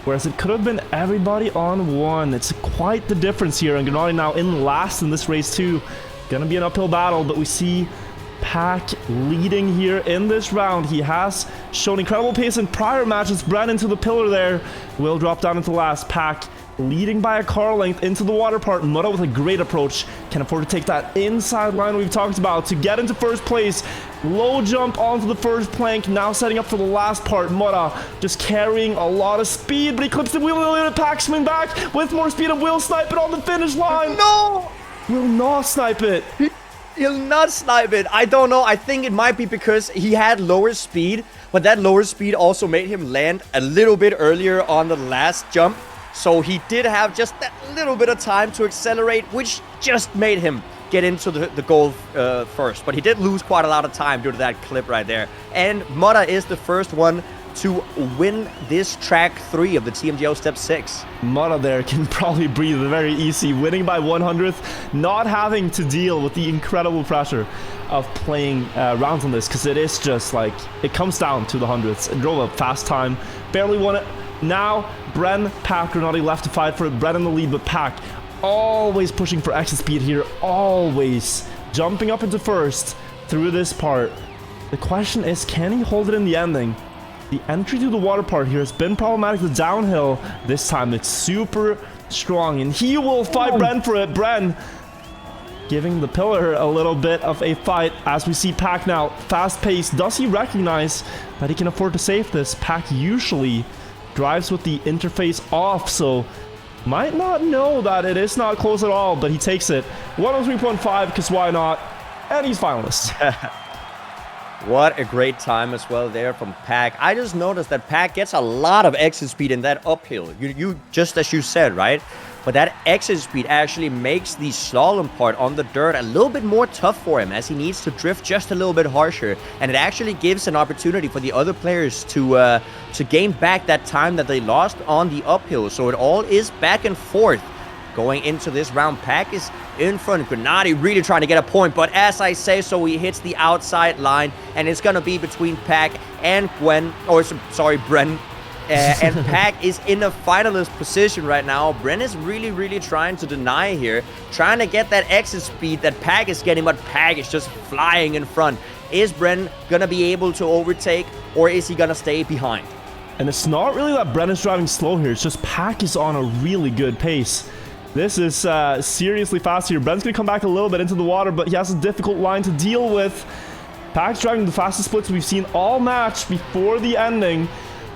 whereas it could have been everybody on 1. It's quite the difference here, and Grenady now in last in this race too. Gonna be an uphill battle, but we see Pack leading here in this round. He has shown incredible pace in prior matches. Bren into the pillar there, will drop down into last. Pack leading by a car length into the water part. Mutta with a great approach, can afford to take that inside line we've talked about to get into first place. Low jump onto the first plank, now setting up for the last part. Mutta just carrying a lot of speed, but he clips the wheel and Pack swing back with more speed and will snipe it on the finish line. No! Will not snipe it. He'll not snipe it. I don't know. I think it might be because he had lower speed, but that lower speed also made him land a little bit earlier on the last jump. So he did have just that little bit of time to accelerate, which just made him get into the goal first. But he did lose quite a lot of time due to that clip right there. And Mutta is the first one to win this track 3 of the Tmgl Step 6. Mutta there can probably breathe very easy, winning by 100th, not having to deal with the incredible pressure of playing rounds on this, because it is just like, it comes down to the hundredths. It drove a fast time, barely won it. Now, Bren, Pack, Grenady left to fight for it. Bren in the lead, but Pack always pushing for exit speed here, always jumping up into first through this part. The question is, can he hold it in the ending? The entry to the water part here has been problematic. The downhill, this time it's super strong, and he will fight Bren for it. Bren giving the pillar a little bit of a fight as we see Pack now fast paced. Does he recognize that he can afford to save this? Pack usually drives with the interface off, so might not know that it is not close at all, but he takes it. 103.5, because why not? And he's finalist. What a great time as well there from Pack. I just noticed that Pack gets a lot of exit speed in that uphill. You just as you said, right? But that exit speed actually makes the slalom part on the dirt a little bit more tough for him, as he needs to drift just a little bit harsher. And it actually gives an opportunity for the other players to gain back that time that they lost on the uphill. So it all is back and forth going into this round. Pack is in front. Grenady really trying to get a point, but as I say so, he hits the outside line, and it's going to be between Pack and Bren. And Pack is in a finalist position right now. Bren is really trying to deny here, trying to get that exit speed that Pack is getting, but Pack is just flying in front. Is Bren gonna be able to overtake, or is he gonna stay behind? And it's not really that Bren is driving slow here, it's just Pack is on a really good pace. This is seriously fast here. Bren's gonna come back a little bit into the water, but he has a difficult line to deal with. Pack's driving the fastest splits we've seen all match before the ending,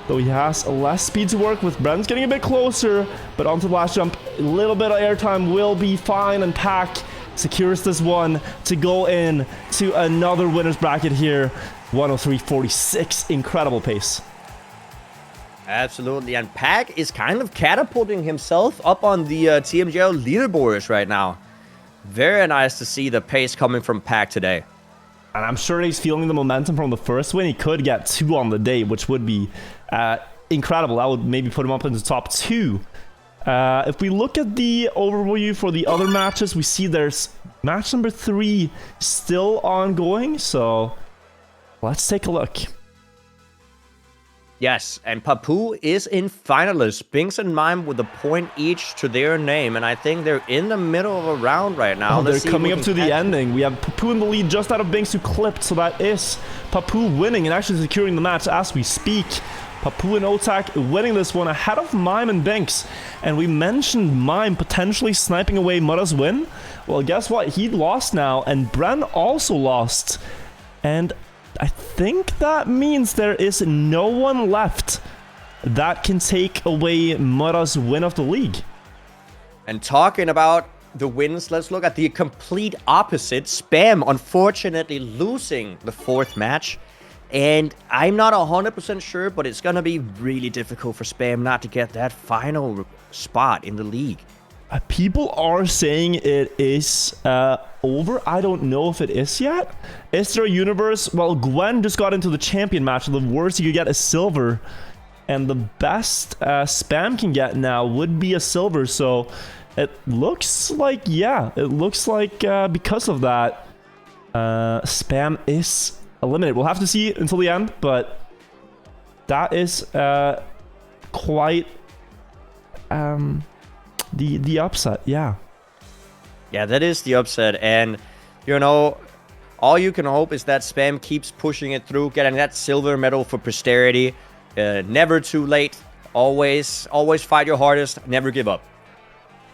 though he has less speed to work with. Bren's getting a bit closer, but onto the last jump, a little bit of airtime will be fine, and Pack secures this one to go in to another winner's bracket here. 103.46, incredible pace. Absolutely, and Pack is kind of catapulting himself up on the Tmgl leaderboards right now. Very nice to see the pace coming from Pack today. And I'm sure he's feeling the momentum from the first win. He could get 2 on the day, which would be incredible. That would maybe put him up in the top 2. If we look at the overview for the other matches, we see there's match number 3 still ongoing. So let's take a look. Yes, and Papu is in finalists. Binks and Mime with a point each to their name, and I think they're in the middle of a round right now. They're coming up to the ending. We have Papu in the lead just out of Binks, who clipped, so that is Papu winning and actually securing the match as we speak. Papu and Otak winning this one ahead of Mime and Binks. And we mentioned Mime potentially sniping away Mudda's win. Well, guess what? He lost now, and Bren also lost. And I think that means there is no one left that can take away Mudda's win of the league. And talking about the wins, let's look at the complete opposite. Spam, unfortunately, losing the 4th match. And I'm not 100% sure, but it's going to be really difficult for Spam not to get that final spot in the league. People are saying it is over. I don't know if it is yet. Is there a universe? Well, Gwen just got into the champion match. The worst you could get is silver. And the best Spam can get now would be a silver. So it looks like, yeah, it looks like because of that, Spam is eliminated. We'll have to see until the end, but that is quite... The upset, yeah. Yeah, that is the upset, and, you know, all you can hope is that Spam keeps pushing it through, getting that silver medal for posterity. Never too late. Always fight your hardest. Never give up.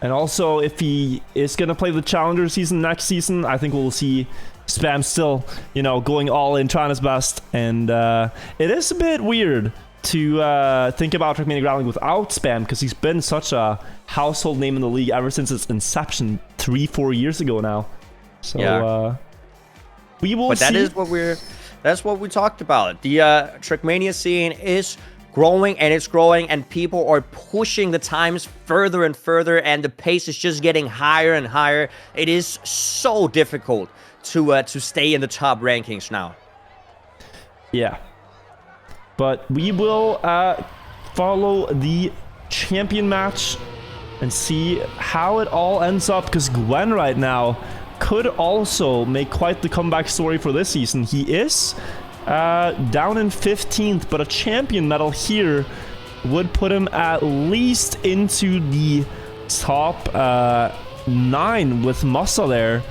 And also, if he is going to play the Challenger season next season, I think we'll see Spam still, you know, going all in, trying his best. And it is a bit weird to think about Trackmania Grand League without Spam, because he's been such a household name in the league ever since its inception 3-4 years ago now. So yeah. We will see. But that's what we talked about. The Trackmania scene is growing, and it's growing, and people are pushing the times further and further, and the pace is just getting higher and higher. It is so difficult to stay in the top rankings now. Yeah. But we will follow the champion match and see how it all ends up, because Gwen right now could also make quite the comeback story for this season. He is down in 15th, but a champion medal here would put him at least into the top 9 with Massa there.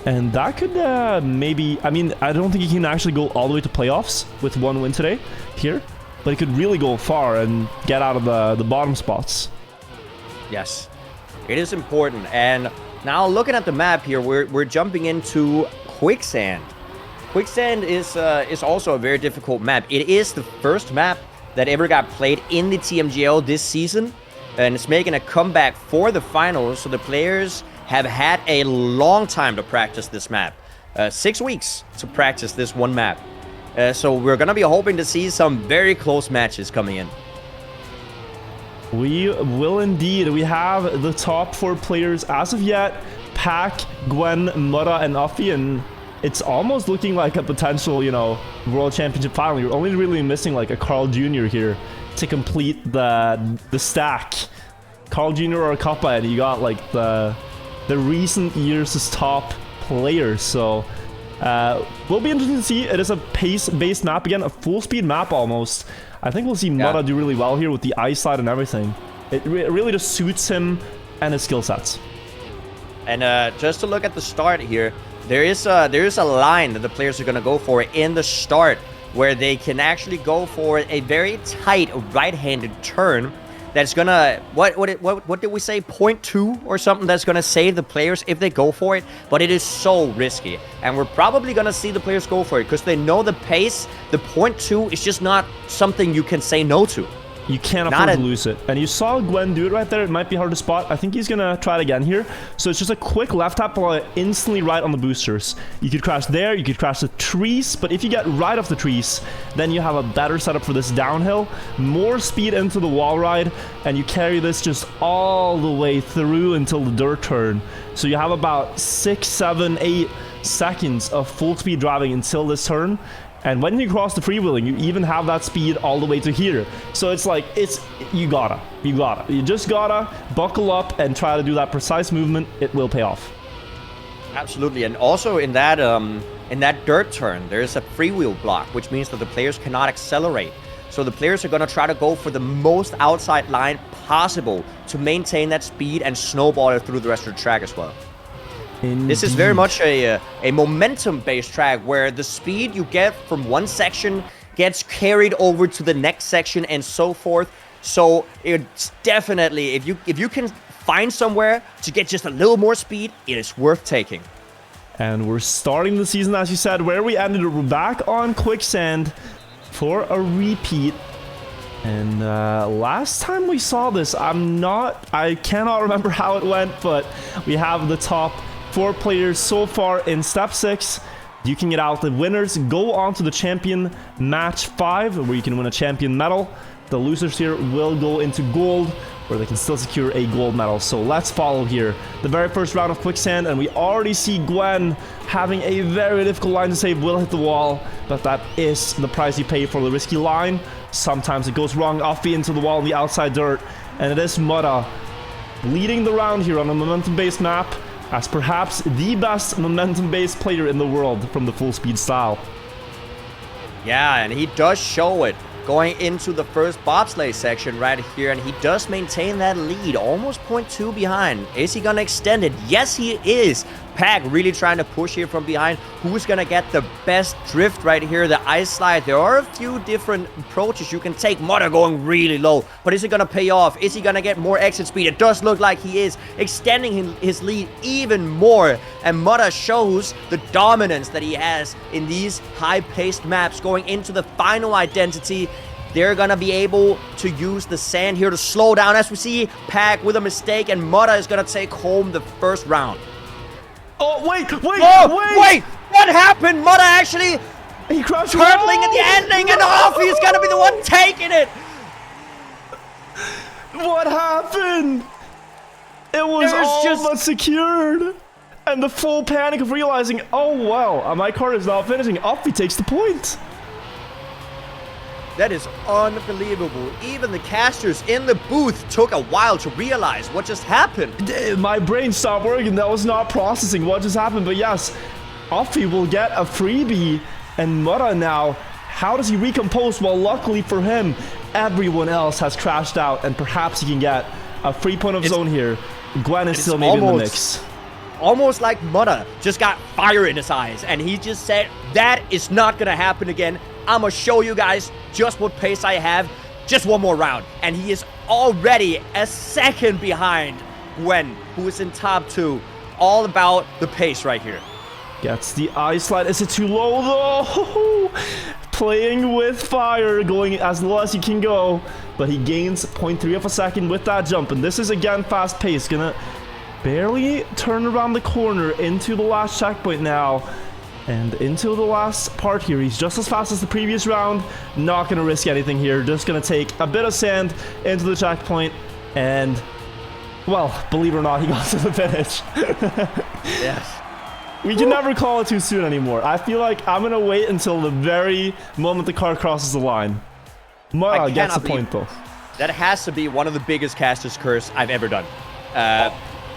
And that could maybe... I mean, I don't think he can actually go all the way to playoffs with 1 win today here, but he could really go far and get out of the bottom spots. Yes, it is important. And now looking at the map here, we're jumping into Quicksand. Quicksand is also a very difficult map. It is the first map that ever got played in the Tmgl this season, and it's making a comeback for the finals, so the players have had a long time to practice this map. 6 weeks to practice this one map. So we're going to be hoping to see some very close matches coming in. We will indeed. We have the top 4 players as of yet. Pack, Gwen, Mudda, and Uffy, and it's almost looking like a potential, you know, World Championship final. You're only really missing like a Carl Jr. here to complete the stack. Carl Jr. or a Cuphead, you got like the recent years' top players. So will be interesting to see. It is a pace-based map again, a full-speed map almost. I think we'll see Mudda do really well here with the eyesight and everything. It really just suits him and his skill sets. And just to look at the start here, there is a line that the players are going to go for in the start, where they can actually go for a very tight right-handed turn. That's gonna, what did we say, 0.2 or something, that's gonna save the players if they go for it. But it is so risky, and we're probably gonna see the players go for it because they know the pace. The 0.2 is just not something you can say no to. You can't afford to lose it. And you saw Gwen do it right there. It might be hard to spot. I think he's going to try it again here. So it's just a quick left tap instantly right on the boosters. You could crash there. You could crash the trees. But if you get right off the trees, then you have a better setup for this downhill. More speed into the wall ride. And you carry this just all the way through until the dirt turn. So you have about 6, 7, 8 seconds of full speed driving until this turn. And when you cross the freewheeling, you even have that speed all the way to here. So it's like, you just gotta buckle up and try to do that precise movement. It will pay off. Absolutely. And also in that dirt turn, there's a freewheel block, which means that the players cannot accelerate. So the players are going to try to go for the most outside line possible to maintain that speed and snowball it through the rest of the track as well. Indeed. This is very much a momentum-based track where the speed you get from one section gets carried over to the next section and so forth. So it's definitely, if you can find somewhere to get just a little more speed, it is worth taking. And we're starting the season, as you said, where we ended. We're back on Quicksand for a repeat. And last time we saw this, I cannot remember how it went, but we have the top 4 players so far in step 6. You can get out. The winners go on to the champion match 5, where you can win a champion medal. The losers here will go into gold, where they can still secure a gold medal. So let's follow here the very first round of Quicksand, and we already see Gwen having a very difficult line to save. Will hit the wall, but that is the price you pay for the risky line. Sometimes it goes wrong. Offie into the wall in the outside dirt, and it is Mutta leading the round here on a momentum-based map, as perhaps the best momentum-based player in the world from the full speed style. Yeah, and he does show it going into the first bobsleigh section right here, and he does maintain that lead, almost 0.2 behind. Is he gonna extend it? Yes, he is. Pack really trying to push here from behind. Who's gonna get the best drift right here? The ice slide. There are a few different approaches you can take. Mutta going really low, but is it gonna pay off? Is he gonna get more exit speed? It does look like he is, extending his lead even more. And Mutta shows the dominance that he has in these high-paced maps going into the final identity. They're gonna be able to use the sand here to slow down, as we see Pack with a mistake, and Mutta is gonna take home the first round. Oh, wait! What happened? Mutta actually he crashed turtling in the ending, and Offie is gonna be the one taking it. What happened? It was all just but secured. And the full panic of realizing, oh well, my car is not finishing. Offie takes the point. That is unbelievable. Even the casters in the booth took a while to realize what just happened. My brain stopped working. That was not processing what just happened. But yes, Offie will get a freebie. And Mutta now, how does he recompose? Well, luckily for him, everyone else has crashed out. And perhaps he can get a free point of his own here. Gwen is still maybe in the mix. Almost like Mutta just got fire in his eyes. And he just said, that is not going to happen again. I'm going to show you guys just what pace I have. Just one more round. And he is already a second behind Gwen, who is in top 2. All about the pace right here. Gets the ice slide. Is it too low though? Playing with fire, going as low as he can go. But he gains 0.3 of a second with that jump. And this is again fast pace. Gonna barely turn around the corner into the last checkpoint now. And into the last part here, he's just as fast as the previous round. Not going to risk anything here. Just going to take a bit of sand into the checkpoint. And, well, believe it or not, he got to the finish. Yes. We can never call it too soon anymore. I feel like I'm going to wait until the very moment the car crosses the line. Mutta gets the point, though. That has to be one of the biggest caster's curse I've ever done.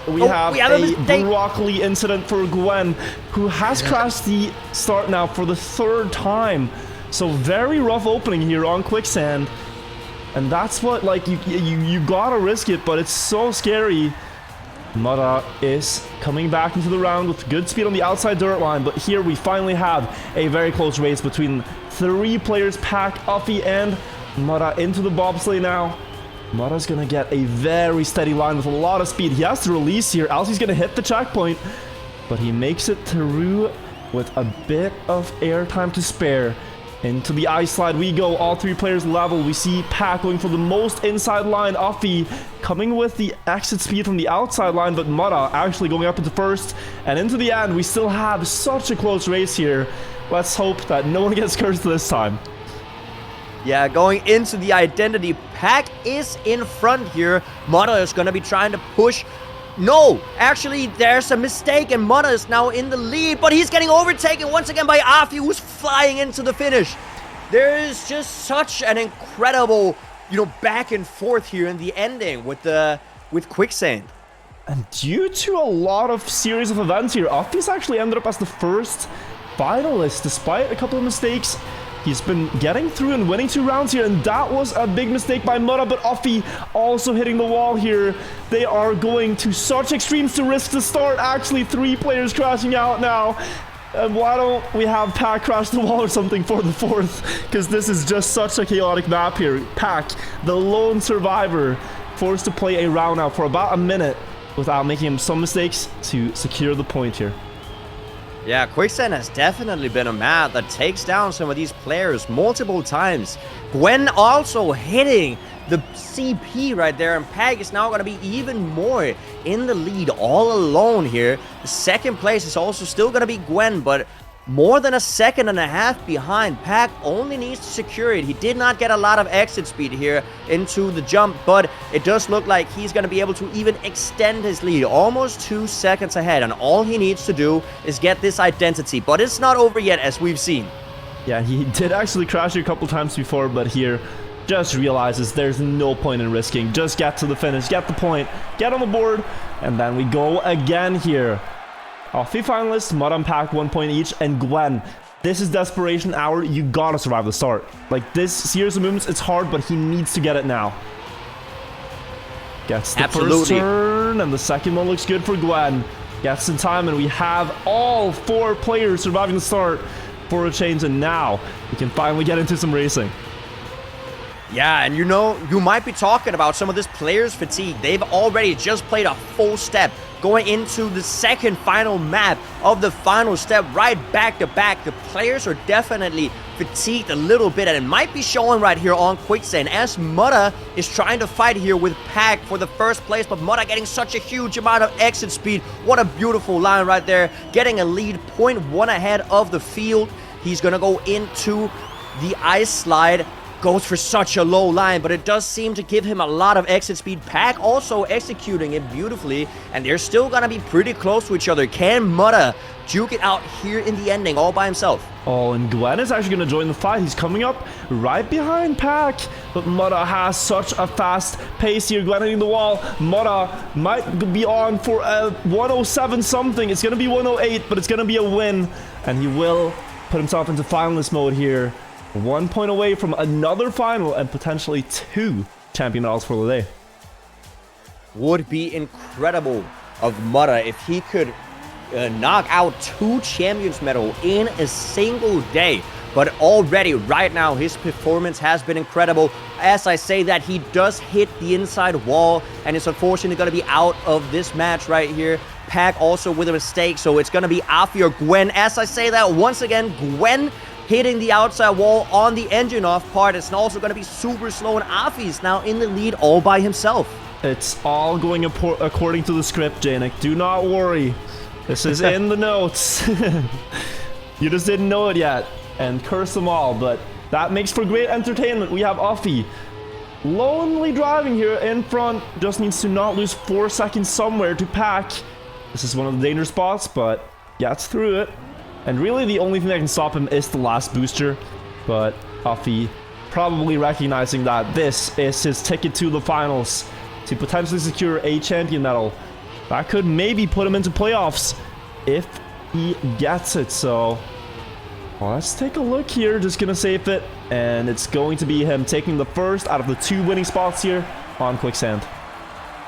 We have a broccoli incident for Gwen, who has crashed the start now for the 3rd time. So very rough opening here on Quicksand. And that's what, like, you gotta risk it, but it's so scary. Mutta is coming back into the round with good speed on the outside dirt line, but here we finally have a very close race between 3 players, Pack, Offie, and Mutta into the bobsleigh now. Mutta's gonna get a very steady line with a lot of speed. He has to release here, else he's gonna hit the checkpoint. But he makes it through with a bit of air time to spare. Into the ice slide we go. All 3 players level. We see Pack going for the most inside line. Uffy coming with the exit speed from the outside line, but Mutta actually going up into first. And into the end, we still have such a close race here. Let's hope that no one gets cursed this time. Yeah, going into the identity, Pack is in front here. Mutta is going to be trying to push. No, actually, there's a mistake, and Mutta is now in the lead, but he's getting overtaken once again by Afi, who's flying into the finish. There is just such an incredible, back and forth here in the ending with Quicksand. And due to a lot of series of events here, Afi's actually ended up as the first finalist, despite a couple of mistakes. He's been getting through and winning 2 rounds here, and that was a big mistake by Mutta, but Uffy also hitting the wall here. They are going to such extremes to risk the start. Actually, 3 players crashing out now. And why don't we have Pack crash the wall or something for the 4th? Because this is just such a chaotic map here. Pack, the lone survivor, forced to play a round now for about a minute without making some mistakes to secure the point here. Yeah, Quicksand has definitely been a map that takes down some of these players multiple times. Gwen also hitting the CP right there, and Pack is now going to be even more in the lead all alone here. The 2nd place is also still going to be Gwen, but more than a 1.5 seconds behind. Pack only needs to secure it. He did not get a lot of exit speed here into the jump, but it does look like he's going to be able to even extend his lead, almost 2 seconds ahead, and all he needs to do is get this identity, but it's not over yet, as we've seen. Yeah, he did actually crash a couple times before, but here just realizes there's no point in risking. Just get to the finish, get the point, get on the board, and then we go again here. Uffy finalists, Mud and Pack 1 point each, and Gwen. This is desperation hour. You gotta survive the start. Like, this series of movements, it's hard, but he needs to get it now. Gets the first turn, and the second one looks good for Gwen. Gets in time, and we have all 4 players surviving the start for a change, and now we can finally get into some racing. Yeah, and you might be talking about some of this players' fatigue. They've already just played a full step, going into the 2nd final map of the final step, right back to back. The players are definitely fatigued a little bit, and it might be showing right here on Quicksand as Mutta is trying to fight here with Pack for the 1st place, but Mutta getting such a huge amount of exit speed. What a beautiful line right there, getting a lead 0.1 ahead of the field. He's gonna go into the ice slide. Goes for such a low line, but it does seem to give him a lot of exit speed. Pack also executing it beautifully, and they're still gonna be pretty close to each other. Can Mutta juke it out here in the ending all by himself? Oh, and Gwen is actually gonna join the fight. He's coming up right behind Pack, but Mutta has such a fast pace here. Gwen hitting the wall. Mutta might be on for a 107 something. It's gonna be 108, but it's gonna be a win, and he will put himself into finalist mode here. 1 point away from another final and potentially 2 champion medals for the day. Would be incredible of Mutta if he could knock out 2 champions medal in a single day. But already, right now, his performance has been incredible. As I say that, he does hit the inside wall, and it's unfortunately going to be out of this match right here. Pack also with a mistake, so it's going to be Afi or Gwen. As I say that, once again, Gwen hitting the outside wall on the engine off part. It's also going to be super slow, and Afi's now in the lead all by himself. It's all going according to the script, Janik. Do not worry. This is in the notes. You just didn't know it yet. And curse them all, but that makes for great entertainment. We have Uffy lonely driving here in front. Just needs to not lose 4 seconds somewhere to Pack. This is one of the danger spots, but gets through it. And really the only thing that can stop him is the last booster. But Uffy probably recognizing that this is his ticket to the finals to potentially secure a champion medal. That could maybe put him into playoffs if he gets it. So well, let's take a look here. Just gonna save it, and it's going to be him taking the first out of the 2 winning spots here on Quicksand.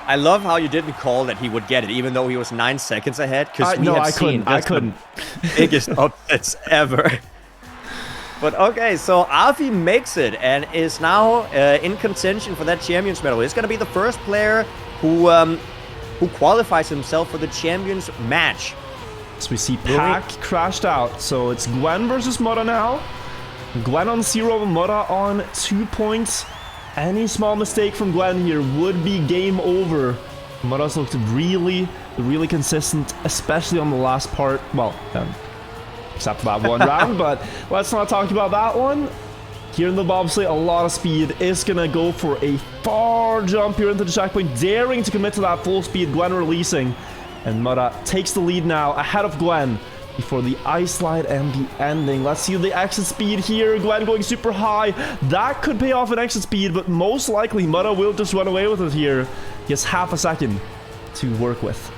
I love how you didn't call that he would get it, even though he was 9 seconds ahead. Because I couldn't. Biggest upsets ever. But okay, so Afi makes it and is now in contention for that champions medal. He's gonna be the first player who qualifies himself for the champions match. So we see Pack crashed out, so it's Gwen versus Mutta now. Gwen on 0, Mudda on 2 points. Any small mistake from Gwen here would be game over. Mudda's looked really, really consistent, especially on the last part. Well, except for that one round, but let's not talk about that one. Here in the bobsleigh, a lot of speed. Is going to go for a far jump here into the checkpoint, daring to commit to that full speed. Gwen releasing, and Mudda takes the lead now ahead of Gwen before the ice slide and the ending. Let's see the exit speed here. Gwen going super high. That could pay off an exit speed, but most likely Mudda will just run away with it here. He has half a second to work with.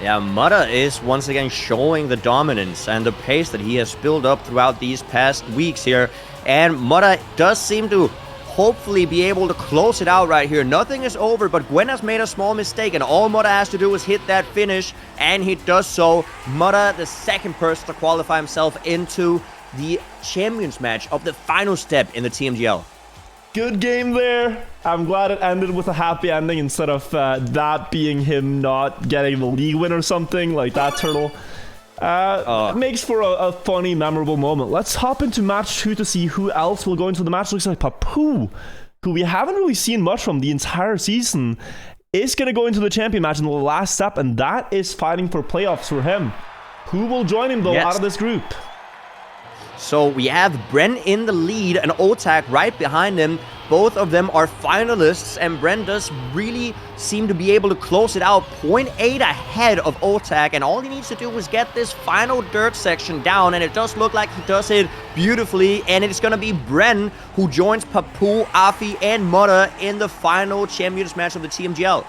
Yeah, Mudda is once again showing the dominance and the pace that he has built up throughout these past weeks here. And Mudda does seem to hopefully be able to close it out right here. Nothing is over, but Gwen has made a small mistake, and all Mudda has to do is hit that finish, and he does so. Mudda, the second person to qualify himself into the Champions match of the final step in the Tmgl. Good game there. I'm glad it ended with a happy ending instead of that being him not getting the league win or something like that turtle. It makes for a funny, memorable moment. Let's hop into match 2 to see who else will go into the match. Looks like Papu, who we haven't really seen much from the entire season, is going to go into the champion match in the last step, and that is fighting for playoffs for him. Who will join him, though, out of this group? So we have Bren in the lead and Otak right behind him. Both of them are finalists, and Bren does really seem to be able to close it out. 0.8 ahead of Otak, and all he needs to do is get this final dirt section down, and it does look like he does it beautifully, and it's going to be Bren who joins Papu, Afi, and Mudda in the final champions match of the Tmgl.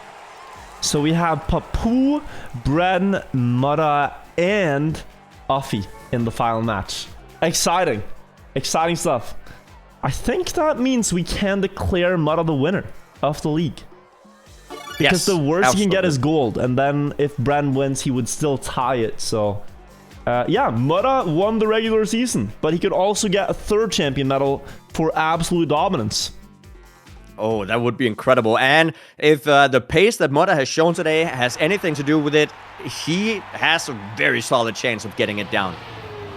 So we have Papu, Bren, Mudda, and Afi in the final match. Exciting. Exciting stuff. I think that means we can declare Mudda the winner of the league. Because the worst he can get is gold. And then if Bren wins, he would still tie it. So, yeah, Mudda won the regular season. But he could also get a 3rd champion medal for absolute dominance. Oh, that would be incredible. And if the pace that Mudda has shown today has anything to do with it, he has a very solid chance of getting it down.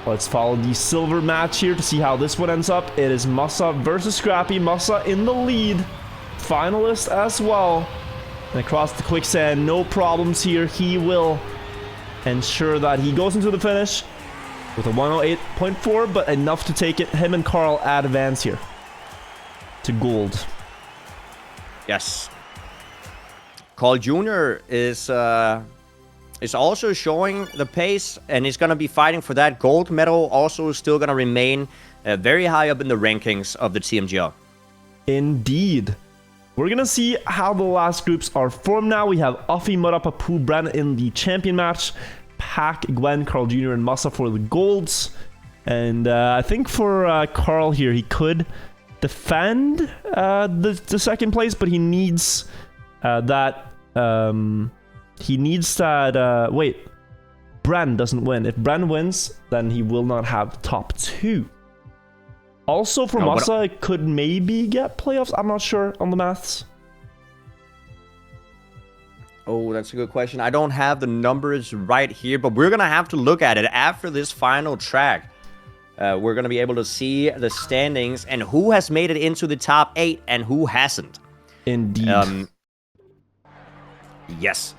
Let's follow the silver match here to see how this one ends up. It is Musa versus Scrappy. Musa in the lead. Finalist as well. And across the Quicksand, no problems here. He will ensure that he goes into the finish with a 108.4, but enough to take it. Him and Carl advance here to gold. Yes. Carl Jr. is also showing the pace, and he's going to be fighting for that gold medal. Also still going to remain very high up in the rankings of the Tmgl. Indeed. We're going to see how the last groups are formed now. We have Afi, Mudda, Papu, Bren in the champion match. Pack, Gwen, Carl Jr., and Musa for the golds. And I think for Carl here, he could defend the second place, but he needs that... He needs that, wait, Bren doesn't win. If Bren wins, then he will not have top 2. Also, for Musa, it could maybe get playoffs. I'm not sure on the maths. Oh, that's a good question. I don't have the numbers right here, but we're going to have to look at it after this final track. We're going to be able to see the standings and who has made it into the top 8 and who hasn't. Indeed. Yes.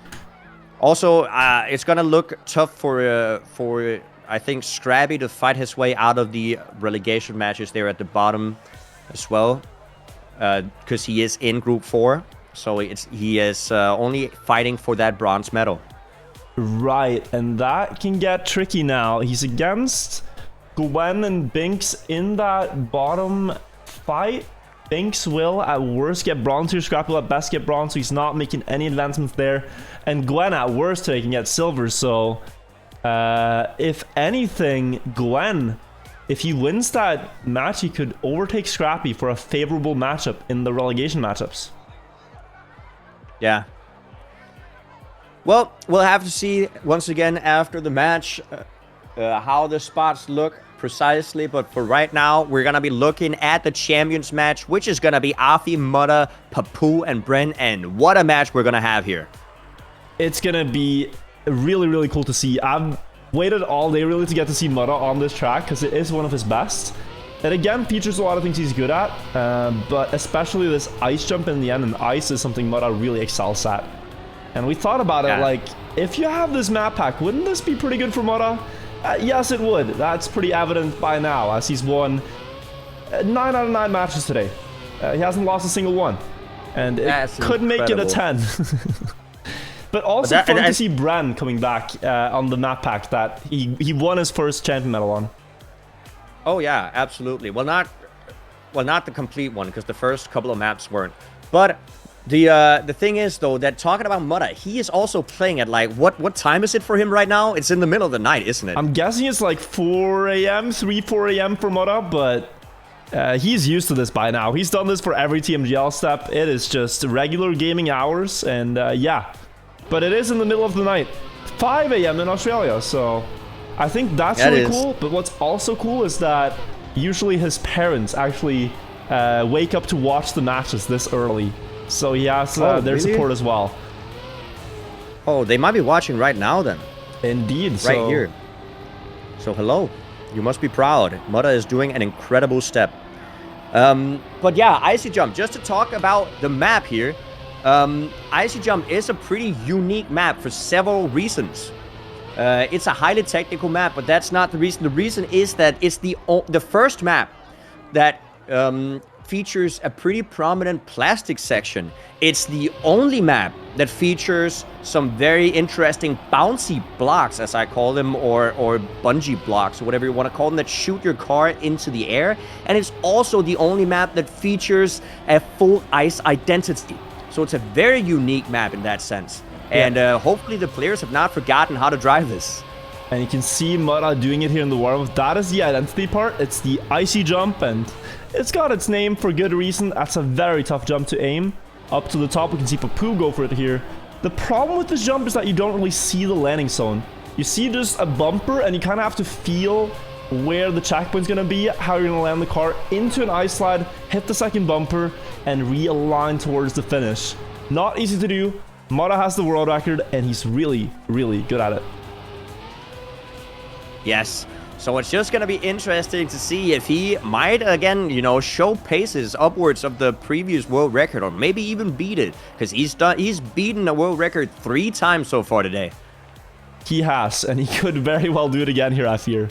Also, it's going to look tough for I think, Scrappy to fight his way out of the relegation matches there at the bottom as well. Because he is in Group 4. So he is only fighting for that bronze medal. Right, and that can get tricky now. He's against Gwen and Binks in that bottom fight. Binks will, at worst, get bronze here. Scrappy will at best get bronze, so he's not making any advancements there. And Gwen, at worst, today can get silver. So, if anything, Gwen, if he wins that match, he could overtake Scrappy for a favorable matchup in the relegation matchups. Yeah. Well, we'll have to see, once again, after the match, how the spots look precisely, but for right now, we're going to be looking at the champions match, which is going to be Afi, Mudda, Papu, and Bren, and what a match we're going to have here. It's going to be really, really cool to see. I've waited all day really to get to see Mutta on this track because it is one of his best. It again features a lot of things he's good at, but especially this ice jump in the end, and ice is something Mutta really excels at. And we thought about it, like, if you have this map pack, wouldn't this be pretty good for Mutta? Yes, it would. That's pretty evident by now, as he's won 9 out of 9 matches today. He hasn't lost a single one. And it could make it a 10. But also fun to see Bren coming back on the map pack that he won his first champion medal on. Oh yeah, absolutely. Well, not the complete one, because the first couple of maps weren't. But the thing is, though, that talking about Mutta, he is also playing at, like, what time is it for him right now? It's in the middle of the night, isn't it? I'm guessing it's like 4 a.m., 4 a.m. for Mutta, but he's used to this by now. He's done this for every TMGL step. It is just regular gaming hours, and yeah. But it is in the middle of the night. 5 a.m. in Australia, so I think that's really cool. But what's also cool is that usually his parents actually wake up to watch the matches this early. So he has their support as well. Oh, they might be watching right now then. Indeed. Right here. So hello. You must be proud. Mutta is doing an incredible step. But yeah, Icy Jump. Just to talk about the map here. Icy Jump is a pretty unique map for several reasons. It's a highly technical map, but that's not the reason. The reason is that it's the first map that features a pretty prominent plastic section. It's the only map that features some very interesting bouncy blocks, as I call them, or bungee blocks, or whatever you want to call them, that shoot your car into the air. And it's also the only map that features a full ice identity. So it's a very unique map in that sense. And hopefully the players have not forgotten how to drive this. And you can see Mutta doing it here in the warm-up. That is the identity part. It's the Icy Jump, and it's got its name for good reason. That's a very tough jump to aim. Up to the top, we can see Papu go for it here. The problem with this jump is that you don't really see the landing zone. You see just a bumper, and you kind of have to feel where the checkpoint's going to be, how you're going to land the car into an ice slide, hit the second bumper, and realign towards the finish. Not easy to do. Mutta has the world record, and he's really, really good at it. Yes. So it's just going to be interesting to see if he might, again, you know, show paces upwards of the previous world record, or maybe even beat it, because he's beaten a world record 3 times so far today. He has, and he could very well do it again here, I fear.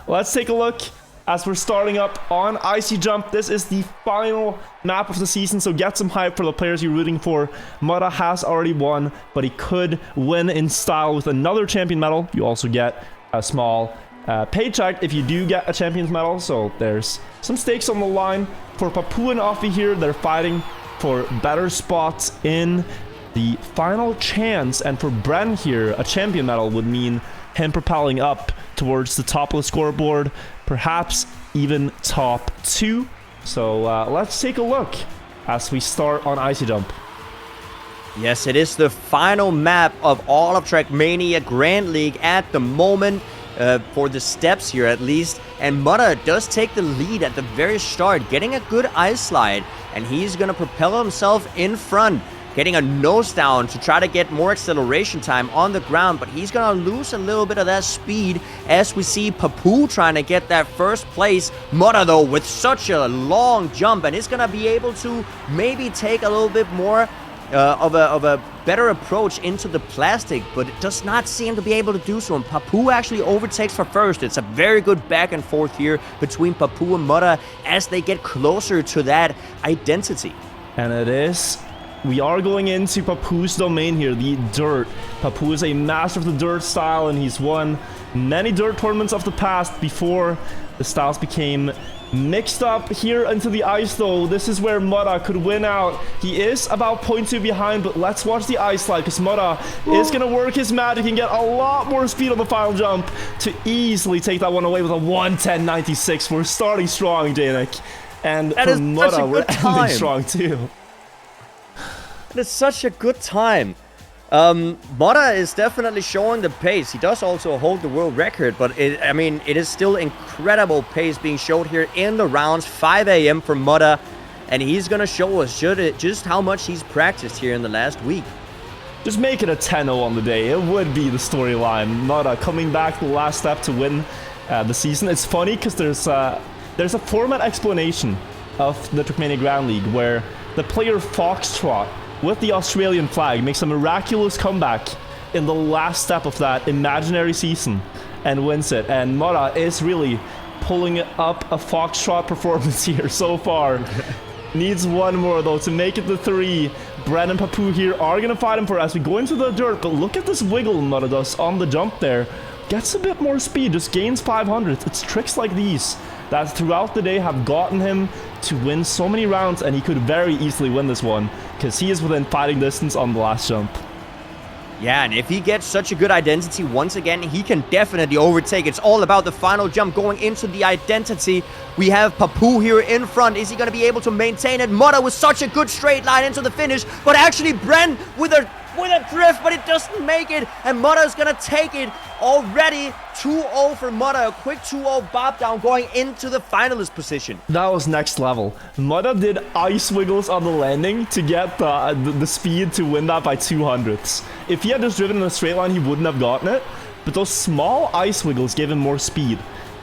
Let's take a look as we're starting up on Icy Jump. This is the final map of the season, so get some hype for the players you're rooting for. Mutta has already won, but he could win in style with another champion medal. You also get a small paycheck if you do get a champion's medal, so there's some stakes on the line. For Papu and Offie here, they're fighting for better spots in the final chance, and for Bren here, a champion medal would mean him propelling up towards the top of the scoreboard, perhaps even top 2. So let's take a look as we start on Icy Jump. Yes, it is the final map of all of Trackmania Grand League at the moment, for the steps here at least. And Mutta does take the lead at the very start, getting a good ice slide, and he's going to propel himself in front, getting a nose down to try to get more acceleration time on the ground, but he's going to lose a little bit of that speed as we see Papu trying to get that first place. Mutta, though, with such a long jump, and he's going to be able to maybe take a little bit more of a better approach into the plastic, but it does not seem to be able to do so, and Papu actually overtakes for first. It's a very good back and forth here between Papu and Mutta as they get closer to that identity. And it is. We are going into Papu's domain here, the dirt. Papu is a master of the dirt style, and he's won many dirt tournaments of the past before the styles became mixed up here into the ice, though. This is where Mutta could win out. He is about 0.2 behind, but let's watch the ice slide, because Mutta is going to work his magic and get a lot more speed on the final jump to easily take that one away with a 1:10.96. We're starting strong, Janik. And for Mutta, we're ending strong too. It's such a good time. Mutta is definitely showing the pace. He does also hold the world record, but it is still incredible pace being showed here in the rounds. 5 a.m. for Mutta, and he's gonna show us just how much he's practiced here in the last week. Just make it a 10-0 on the day. It would be the storyline. Mudda coming back to the last step to win the season. It's funny because there's a format explanation of the Trackmania Grand League where the player Foxtrot with the Australian flag makes a miraculous comeback in the last step of that imaginary season and wins it. And Mudda is really pulling up a Foxtrot performance here so far. Needs one more though to make it to 3. Bren and Papu here are going to fight him for as we go into the dirt, but look at this wiggle Mudda does on the jump there. Gets a bit more speed, just gains 500. It's tricks like these that throughout the day have gotten him to win so many rounds, and he could very easily win this one because he is within fighting distance on the last jump. Yeah, and if he gets such a good identity once again, he can definitely overtake. It's all about the final jump going into the identity. We have Papu here in front. Is he going to be able to maintain it? Mudda with such a good straight line into the finish, but actually Bren with a drift, but it doesn't make it, and Mudda is gonna take it already. 2-0 for Mudda, a quick 2-0 bob down going into the finalist position. That was next level. Mudda did ice wiggles on the landing to get the speed to win that by 200ths. If he had just driven in a straight line, he wouldn't have gotten it, but those small ice wiggles gave him more speed.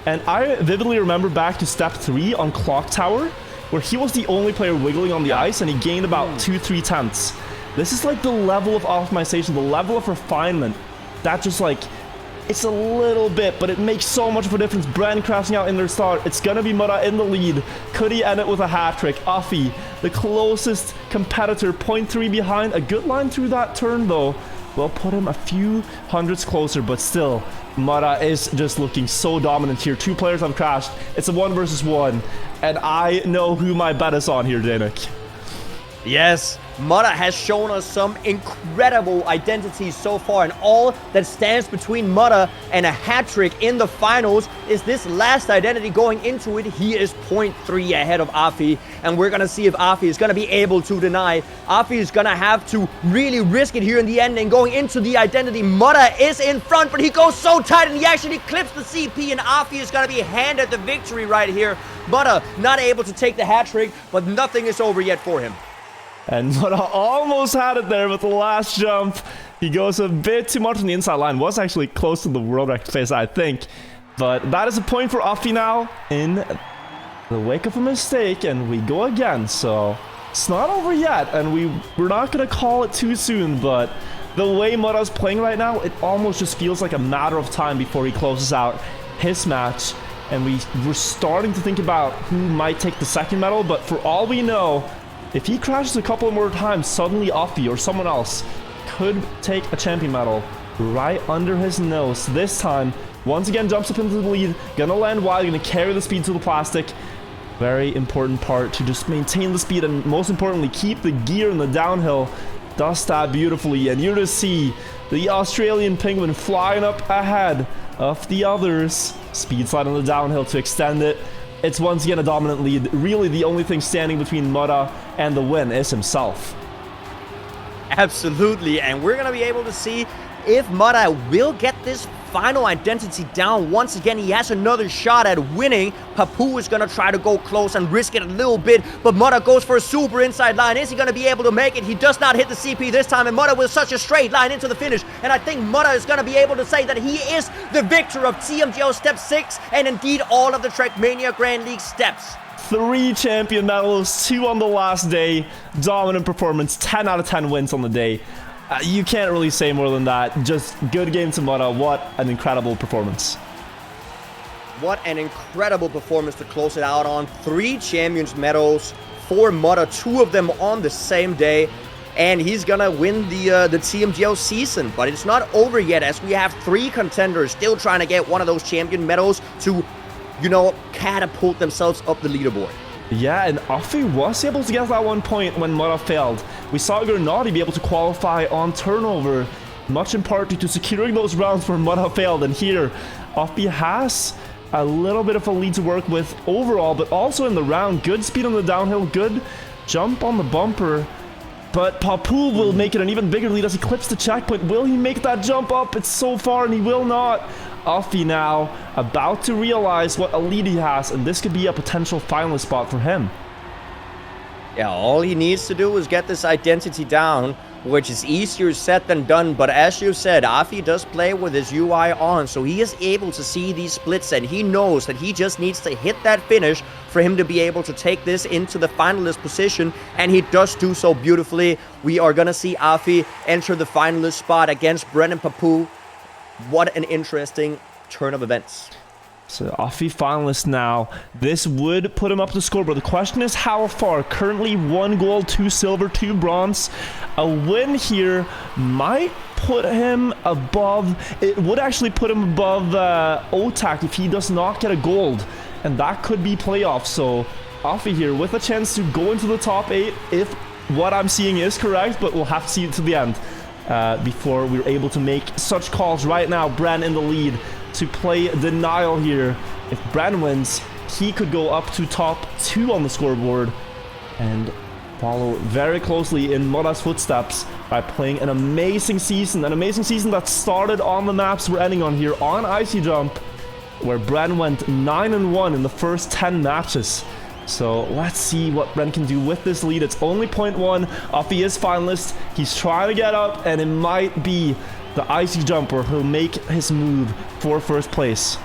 And I vividly remember back to step 3 on Clock Tower, where he was the only player wiggling on the ice, and he gained about 2-3 tenths. This is like the level of optimization, the level of refinement. That just like, it's a little bit, but it makes so much of a difference. Bren crashing out in their start. It's gonna be Mudda in the lead. Could he end it with a hat trick? Uffy, the closest competitor, 0.3 behind. A good line through that turn though will put him a few hundreds closer, but still, Mudda is just looking so dominant here. 2 players have crashed. It's a 1 versus 1, and I know who my bet is on here, Danik. Yes, Mudda has shown us some incredible identities so far, and all that stands between Mudda and a hat trick in the finals is this last identity going into it. He is 0.3 ahead of Afi, and we're gonna see if Afi is gonna be able to deny. Afi is gonna have to really risk it here in the end and going into the identity. Mudda is in front, but he goes so tight and he actually clips the CP, and Afi is gonna be handed the victory right here. Mudda not able to take the hat trick, but nothing is over yet for him. And Mudda almost had it there with the last jump. He goes a bit too much on the inside line. Was actually close to the world record phase, I think. But that is a point for Uffy now in the wake of a mistake. And we go again. So it's not over yet. And we're not going to call it too soon. But the way Mudda's playing right now, it almost just feels like a matter of time before he closes out his match. And we're starting to think about who might take the second medal. But for all we know, if he crashes a couple more times, suddenly Uffy or someone else could take a champion medal right under his nose. This time, once again, jumps up into the lead, gonna land wide, gonna carry the speed to the plastic. Very important part to just maintain the speed and most importantly, keep the gear in the downhill. Does that beautifully, and you just see the Australian penguin flying up ahead of the others. Speed slide on the downhill to extend it. It's once again a dominant lead. Really, the only thing standing between Mudda and the win is himself. Absolutely, and we're going to be able to see if Mudda will get this final identity down. Once again, he has another shot at winning. Papu is going to try to go close and risk it a little bit, but Mudda goes for a super inside line. Is he going to be able to make it? He does not hit the CP this time, and Mudda with such a straight line into the finish. And I think Mudda is going to be able to say that he is the victor of Tmgl Step 6, and indeed all of the Trackmania Grand League steps. 3 champion medals, 2 on the last day. Dominant performance, 10 out of 10 wins on the day. You can't really say more than that. Just good game to Mudda. What an incredible performance. What an incredible performance to close it out on. 3 champions medals for Mudda, 2 of them on the same day. And he's gonna win the Tmgl season. But it's not over yet, as we have 3 contenders still trying to get one of those champion medals to, you know, catapult themselves up the leaderboard. Yeah, and Uffy was able to get that 1 point when Mudda failed. We saw Gernati be able to qualify on turnover, much in part due to securing those rounds where Mudda failed. And here, Uffy has a little bit of a lead to work with overall, but also in the round. Good speed on the downhill, good jump on the bumper. But Papu will make it an even bigger lead as he clips the checkpoint. Will he make that jump up? It's so far, and he will not. Uffy now about to realize what a lead he has, and this could be a potential finalist spot for him. Yeah, all he needs to do is get this identity down. which is easier said than done. But as you said, Afi does play with his UI on, so he is able to see these splits, and he knows that he just needs to hit that finish for him to be able to take this into the finalist position, and he does do so beautifully. We are gonna see Afi enter the finalist spot against Brennan Papu. What an interesting turn of events. So Afi finalist now. This would put him up the scoreboard. The question is how far. Currently 1 gold, 2 silver, 2 bronze. A win here might put him above. It would actually put him above Otak if he does not get a gold. And that could be playoffs. So Afi here with a chance to go into the top 8 if what I'm seeing is correct. But we'll have to see it to the end before we're able to make such calls. Right now, Bren in the lead to play denial here. If Bren wins, he could go up to top 2 on the scoreboard and follow very closely in Mora's footsteps by playing an amazing season that started on the maps we're ending on here on Icy Jump, where Bren went 9-1 in the first 10 matches. So let's see what Bren can do with this lead. It's only 0.1. Afi is finalist. He's trying to get up, and it might be the Icy Jump where he'll make his move for first place.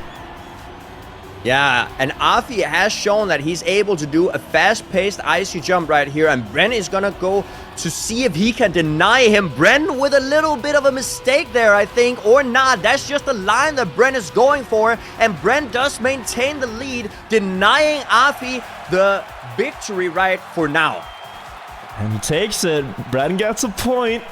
Yeah, and Afi has shown that he's able to do a fast-paced Icy Jump right here, and Bren is gonna go to see if he can deny him. Bren with a little bit of a mistake there, I think, or not. That's just the line that Bren is going for, and Bren does maintain the lead, denying Afi the victory right for now. And he takes it. Bren gets a point.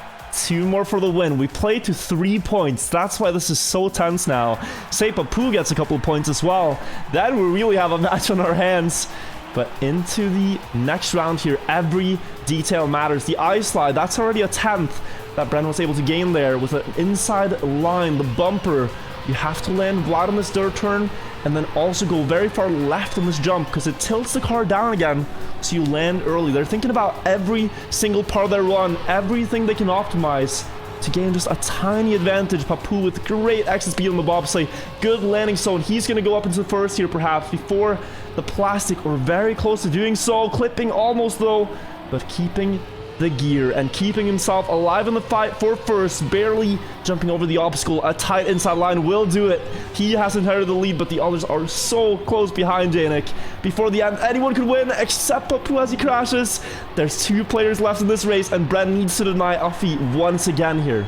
2 more for the win. We play to 3 points. That's why this is so tense now. Say Papu gets a couple of points as well. Then we really have a match on our hands. But into the next round here, every detail matters. The ice slide, that's already a 10th that Bren was able to gain there with an inside line, the bumper. You have to land right on this dirt turn and then also go very far left on this jump because it tilts the car down again, so you land early. They're thinking about every single part of their run, everything they can optimize to gain just a tiny advantage. Papu with great exit speed on the bobsleigh, good landing zone. He's going to go up into first here perhaps before the plastic, or very close to doing so. Clipping almost though, but keeping the gear and keeping himself alive in the fight for first, barely jumping over the obstacle. A tight inside line will do it. He has inherited the lead, but the others are so close behind Janik. Before the end, anyone could win except Papu as he crashes. There's 2 players left in this race, and Bren needs to deny Afi once again here.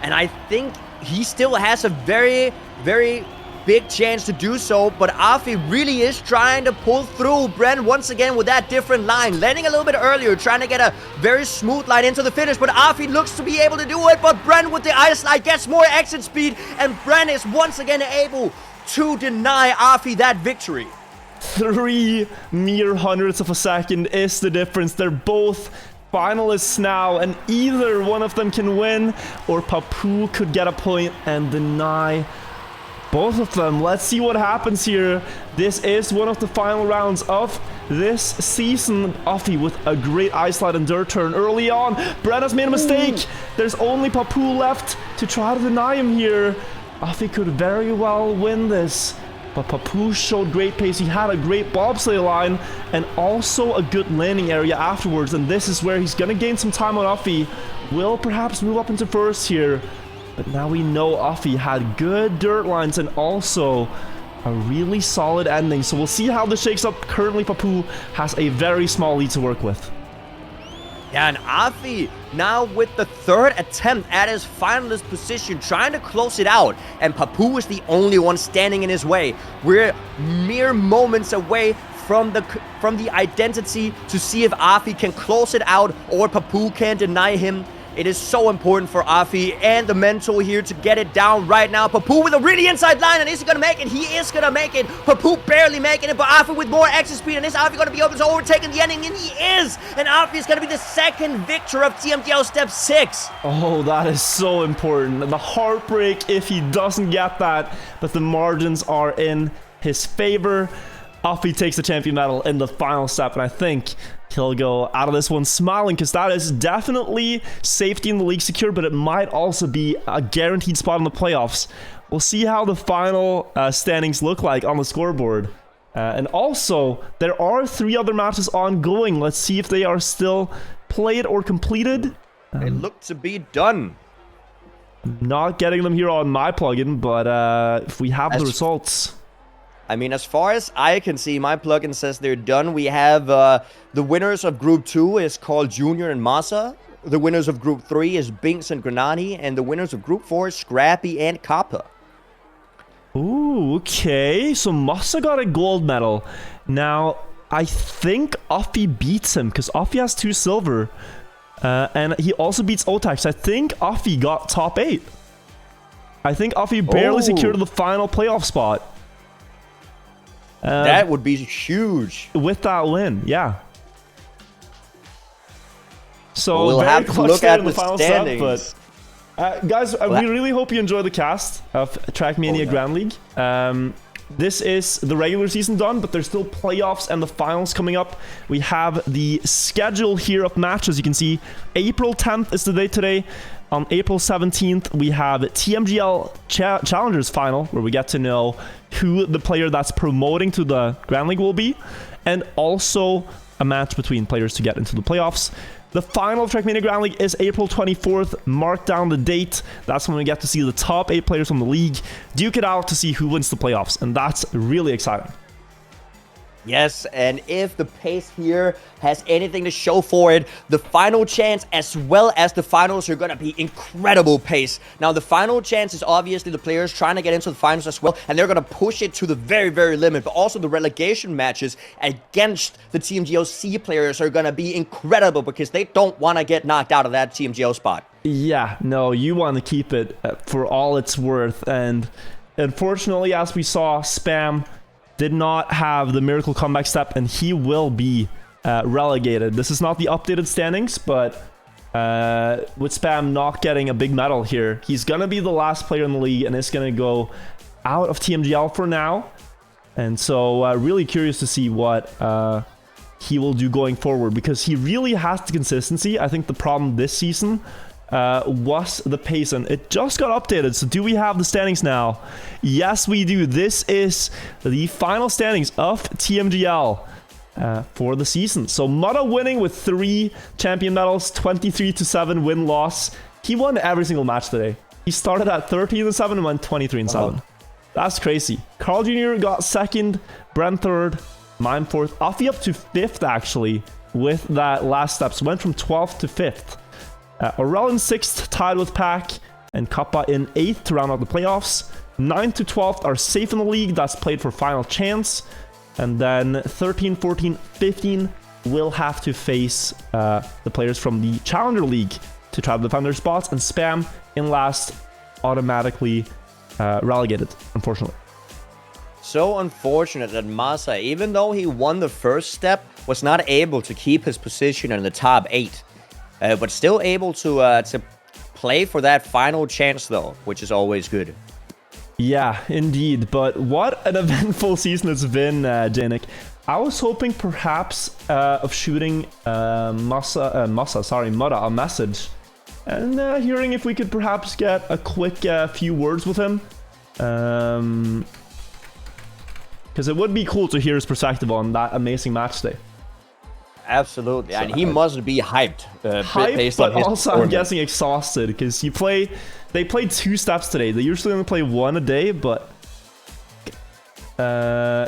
And I think he still has a very, very big chance to do so, but Afi really is trying to pull through. Bren once again with that different line, landing a little bit earlier, trying to get a very smooth line into the finish, but Afi looks to be able to do it. But Bren with the ice slide gets more exit speed, and Bren is once again able to deny Afi that victory. 3 mere hundredths of a second is the difference. They're both finalists now, and either one of them can win, or Papu could get a point and deny both of them. Let's see what happens here. This is one of the final rounds of this season. Afi with a great ice slide and dirt turn early on. Bren has made a mistake. There's only Papu left to try to deny him here. Afi could very well win this, but Papu showed great pace. He had a great bobsleigh line and also a good landing area afterwards, and this is where he's gonna gain some time on Afi. Will perhaps move up into first here. But now we know Afi had good dirt lines and also a really solid ending. So we'll see how this shakes up. Currently, Papu has a very small lead to work with. Yeah, and Afi now with the 3rd attempt at his finalist position, trying to close it out. And Papu is the only one standing in his way. We're mere moments away from the identity to see if Afi can close it out or Papu can deny him. It is so important for Afi and the mental here to get it down right now. Papu with a really inside line, and is he gonna make it? He is gonna make it. Papu barely making it, but Afi with more exit speed, and is Afi gonna be able to overtake in the ending? And he is! And Afi is gonna be the 2nd victor of Tmgl Step 6. Oh, that is so important. The heartbreak if he doesn't get that, but the margins are in his favor. Afi takes the champion medal in the final step, and I think he'll go out of this one smiling, because that is definitely safety in the league secure, but it might also be a guaranteed spot in the playoffs. We'll see how the final standings look like on the scoreboard. And also, there are 3 other matches ongoing. Let's see if they are still played or completed. They look to be done. Not getting them here on my plugin, but if we have the results. I mean, as far as I can see, my plugin says they're done. We have the winners of Group 2 is called Junior and Masa. The winners of Group 3 is Binks and Granani. And the winners of Group 4 is Scrappy and Kappa. Ooh, okay. So Masa got a gold medal. Now, I think Offie beats him because Offie has 2 silver. And he also beats Otax. I think Offie got top 8. I think Offie barely secured the final playoff spot. That would be huge. With that win, yeah. So we'll have to look at the standings. Step, but guys, we really hope you enjoy the cast of Trackmania Grand League. This is the regular season done, but there's still playoffs and the finals coming up. We have the schedule here of matches. You can see April 10th is the day today. On April 17th, we have Tmgl Challengers Final, where we get to know who the player that's promoting to the Grand League will be, and also a match between players to get into the playoffs. The final of Trackmania Grand League is April 24th. Mark down the date. That's when we get to see the top 8 players from the league duke it out to see who wins the playoffs, and that's really exciting. Yes, and if the pace here has anything to show for it, the final chance as well as the finals are going to be incredible pace. Now, the final chance is obviously the players trying to get into the finals as well, and they're going to push it to the very, very limit. But also the relegation matches against the Tmgl C players are going to be incredible because they don't want to get knocked out of that Tmgl spot. Yeah, no, you want to keep it for all it's worth. And unfortunately, as we saw, Spam did not have the miracle comeback step, and he will be relegated. This is not the updated standings, but with Spam not getting a big medal here, he's going to be the last player in the league, and it's going to go out of TMGL for now. And so really curious to see what he will do going forward, because he really has the consistency. I think the problem this season was the pace, and it just got updated. So do we have the standings now? Yes, we do. This is the final standings of TMGL for the season. So Mutta winning with 3 champion medals, 23-7 win-loss. He won every single match today. He started at 13-7 and went 23-7. That's crazy. Carl Jr. got 2nd, Brent 3rd, Mime 4th, Offie up to 5th actually with that last step. So went from 12th to 5th. Aurel in 6th, tied with Pack, and Kappa in 8th to round out the playoffs. 9th to 12th are safe in the league. That's played for final chance. And then 13, 14, 15 will have to face the players from the Challenger League to try to defend their spots. And Spam in last, automatically relegated, unfortunately. So unfortunate that Masa, even though he won the first step, was not able to keep his position in the top 8. But still able to play for that final chance, though, which is always good. Yeah, indeed. But what an eventful season it's been, Janik. I was hoping perhaps of shooting Mutta a message and hearing if we could perhaps get a quick few words with him. Because it would be cool to hear his perspective on that amazing match day. Absolutely, so, and he must be hyped. Hyped, but also I'm guessing exhausted because they played 2 steps today. They usually only play 1 a day, but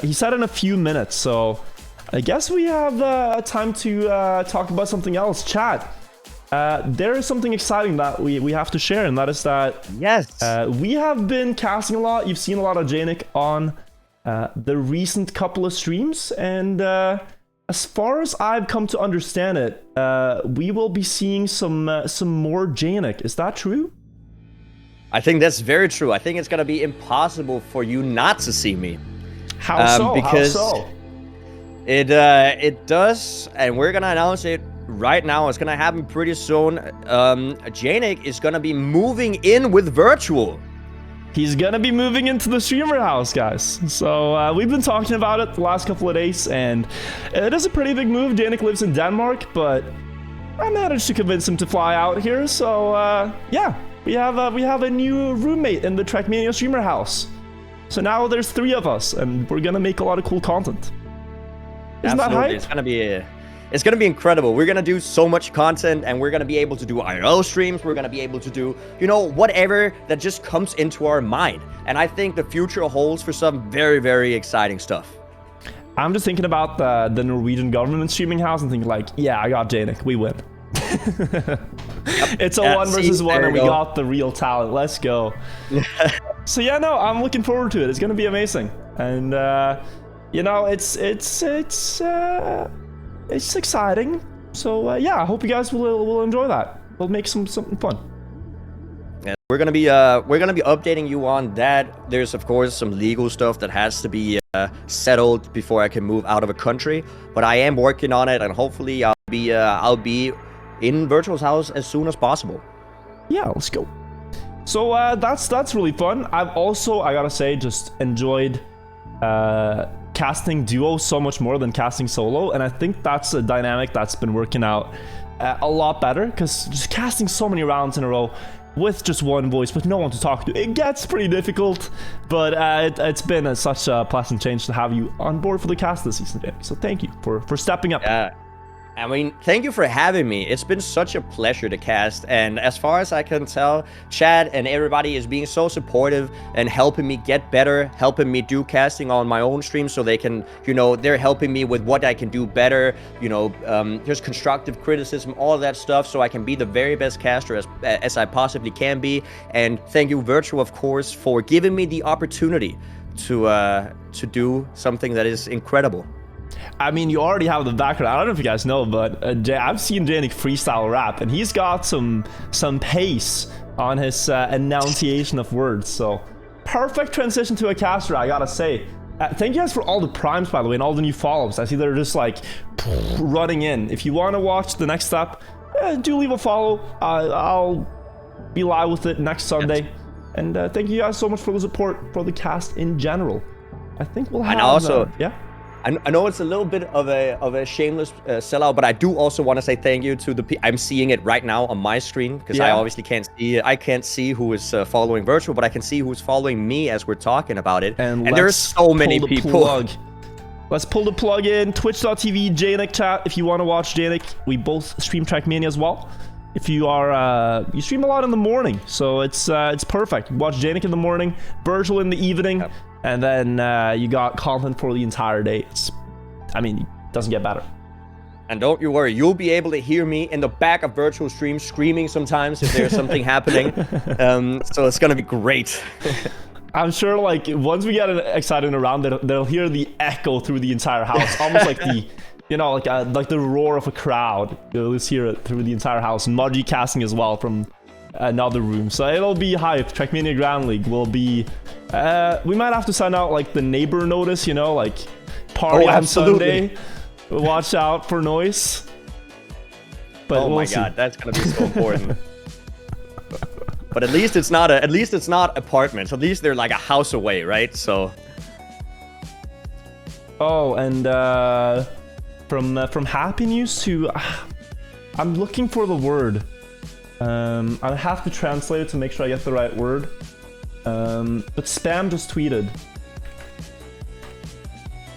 he said in a few minutes. So I guess we have time to talk about something else. Chat. There is something exciting that we have to share, and that is that we have been casting a lot. You've seen a lot of Janik on the recent couple of streams, and as far as I've come to understand it, we will be seeing some more Janik. Is that true? I think that's very true. I think it's gonna be impossible for you not to see me. How so? Because how so? It does, and we're gonna announce it right now. It's gonna happen pretty soon. Janik is gonna be moving in with Virtual. He's gonna be moving into the streamer house, guys. So we've been talking about it the last couple of days, and it is a pretty big move. Janik lives in Denmark, but I managed to convince him to fly out here. So yeah, we have a new roommate in the Trackmania streamer house. So now there's 3 of us, and we're gonna make a lot of cool content. Isn't that hype? It's gonna be incredible. We're gonna do so much content, and we're gonna be able to do IRL streams. We're gonna be able to do, you know, whatever that just comes into our mind. And I think the future holds for some very, very exciting stuff. I'm just thinking about the Norwegian government streaming house and thinking like, yeah, I got Janik, we win. It's a 1 versus 1, and we got the real talent. Let's go. So yeah, no, I'm looking forward to it. It's gonna be amazing, and you know, it's exciting. So yeah, I hope you guys will enjoy that. We'll make something fun. Yeah, we're gonna be updating you on that. There's of course some legal stuff that has to be settled before I can move out of a country, but I am working on it, and hopefully I'll be in Virtual's house as soon as possible. Yeah, let's go. So that's really fun. I've also, I gotta say, just enjoyed casting duo so much more than casting solo, and I think that's a dynamic that's been working out a lot better, because just casting so many rounds in a row with just one voice with no one to talk to, it gets pretty difficult, but it's been such a pleasant change to have you on board for the cast this season, Janik. So thank you for stepping up. Yeah. I mean, thank you for having me. It's been such a pleasure to cast, and as far as I can tell, Chad and everybody is being so supportive and helping me get better, helping me do casting on my own stream so they can, you know, they're helping me with what I can do better, you know, there's constructive criticism, all of that stuff, so I can be the very best caster as I possibly can be. And thank you, Virtual, of course, for giving me the opportunity to do something that is incredible. I mean, you already have the background. I don't know if you guys know, but I've seen Janik freestyle rap, and he's got some pace on his enunciation of words. So, perfect transition to a caster, I gotta say. Thank you guys for all the primes, by the way, and all the new follows. I see they're just like running in. If you want to watch the next step, do leave a follow. I'll be live with it next Sunday. Yes. And thank you guys so much for the support for the cast in general. I think we'll have. And also, yeah. I know it's a little bit of a shameless sellout, but I do also want to say thank you to the people. I'm seeing it right now on my screen, because I obviously can't see it. I can't see who is following Virtual, but I can see who's following me as we're talking about it. And there's so many people. Let's pull the plug in. Twitch.tv, Janik chat. If you want to watch Janik, we both stream Trackmania as well. If you are, you stream a lot in the morning, so it's perfect. Watch Janik in the morning, Virtual in the evening. Yep. And then you got content for the entire day. I mean, it doesn't get better. And don't you worry, you'll be able to hear me in the back of Virtual stream screaming sometimes if there's something happening. So it's gonna be great. I'm sure, like, once we get excited in a round, they'll hear the echo through the entire house, almost like the, you know, like the roar of a crowd. You'll just hear it through the entire house. And Mudgy casting as well from another room, so it'll be hype. Trackmania Grand League will be we might have to send out like the neighbor notice, you know, like party on Sunday, watch out for noise. But oh my god, that's gonna be so important. But at least it's not apartments. At least they're like a house away, right? So oh, and from happy news to I'm looking for the word. I have to translate it to make sure I get the right word. But Spam just tweeted.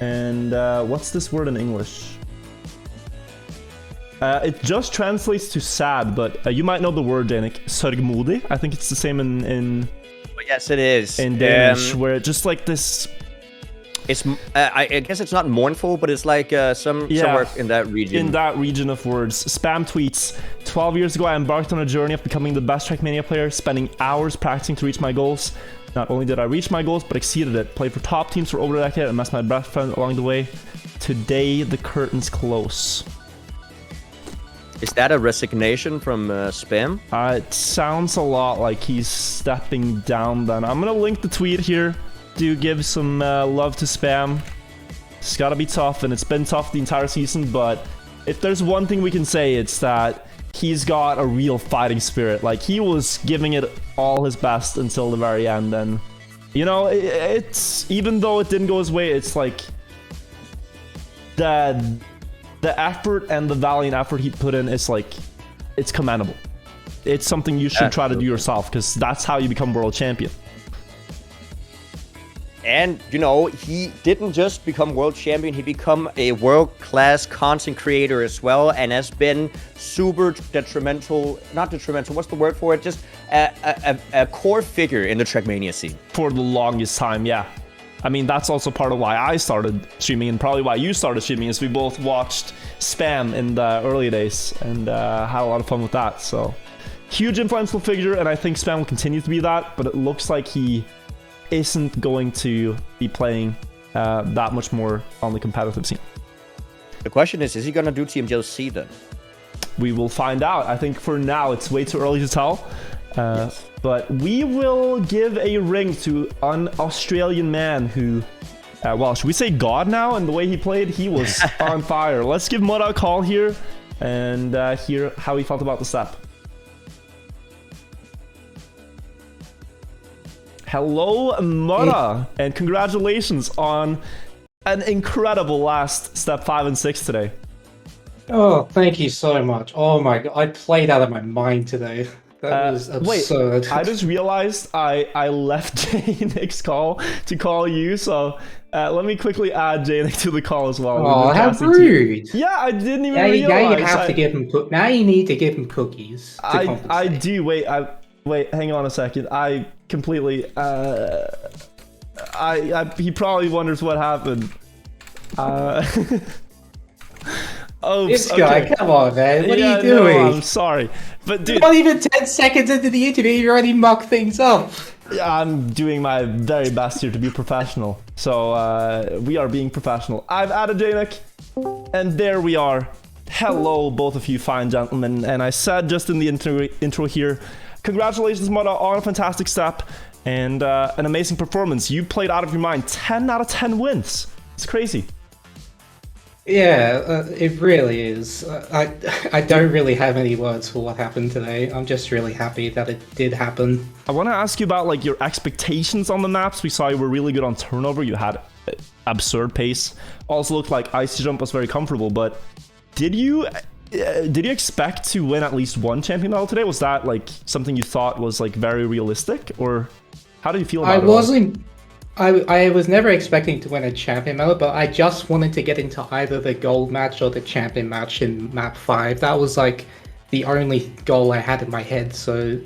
And what's this word in English? It just translates to sad, but you might know the word, Janik. Sørgmodig. I think it's the same in yes, it is. In Danish, where it just like this. It's I guess it's not mournful, but it's like somewhere in that region. In that region of words. Spam tweets. 12 years ago, I embarked on a journey of becoming the best Trackmania player, spending hours practicing to reach my goals. Not only did I reach my goals, but exceeded it. Played for top teams for over a decade and messed my best friend along the way. Today, the curtain's close. Is that a resignation from Spam? It sounds a lot like he's stepping down then. I'm gonna link the tweet here. Do give some love to Spam. It's gotta be tough, and it's been tough the entire season, but if there's one thing we can say, it's that he's got a real fighting spirit. Like, he was giving it all his best until the very end, and you know, it's even though it didn't go his way, it's like the effort and the valiant effort he put in is like, it's commendable. It's something you should try to do yourself, because that's how you become world champion. And, you know, he didn't just become world champion, he become a world-class content creator as well, and has been super detrimental, not detrimental, what's the word for it? Just a core figure in the Trackmania scene. For the longest time, yeah. I mean, that's also part of why I started streaming, and probably why you started streaming, is we both watched Spam in the early days, and had a lot of fun with that, so. Huge influential figure, and I think Spam will continue to be that, but it looks like he isn't going to be playing that much more on the competitive scene. The question is he going to do Tmgl C then? We will find out. I think for now it's way too early to tell. Yes. But we will give a ring to an Australian man who, well, should we say God now? And the way he played, he was on fire. Let's give Mudda a call here and hear how he felt about the step. Hello, Mudda, and congratulations on an incredible last step 5 and 6 today. Oh, thank you so much. Oh my god, I played out of my mind today. That was absurd. Wait, I just realized I left Janik's call to call you, so let me quickly add Janik to the call as well. Oh, how rude! Yeah, I didn't even realize. realize. You have to give him now you need to give him cookies. I do. Wait, hang on a second. I completely he probably wonders what happened. Oh, this guy, come on, man. What are you doing? No, I'm sorry. But dude, not even 10 seconds into the interview, you already mucked things up. I'm doing my very best here to be professional. So we are being professional. I've added Janik, and there we are. Hello, both of you fine gentlemen. And I said just in the intro here, congratulations, Mudda, on a fantastic step and an amazing performance. You played out of your mind. 10 out of 10 wins. It's crazy. Yeah, it really is. I don't really have any words for what happened today. I'm just really happy that it did happen. I want to ask you about like your expectations on the maps. We saw you were really good on turnover. You had absurd pace. Also looked like Icy Jump was very comfortable, but did you expect to win at least one champion medal today? Was that like something you thought was like very realistic, or how do you feel about it? I was never expecting to win a champion medal, but I just wanted to get into either the gold match or the champion match in map 5. That was like the only goal I had in my head. So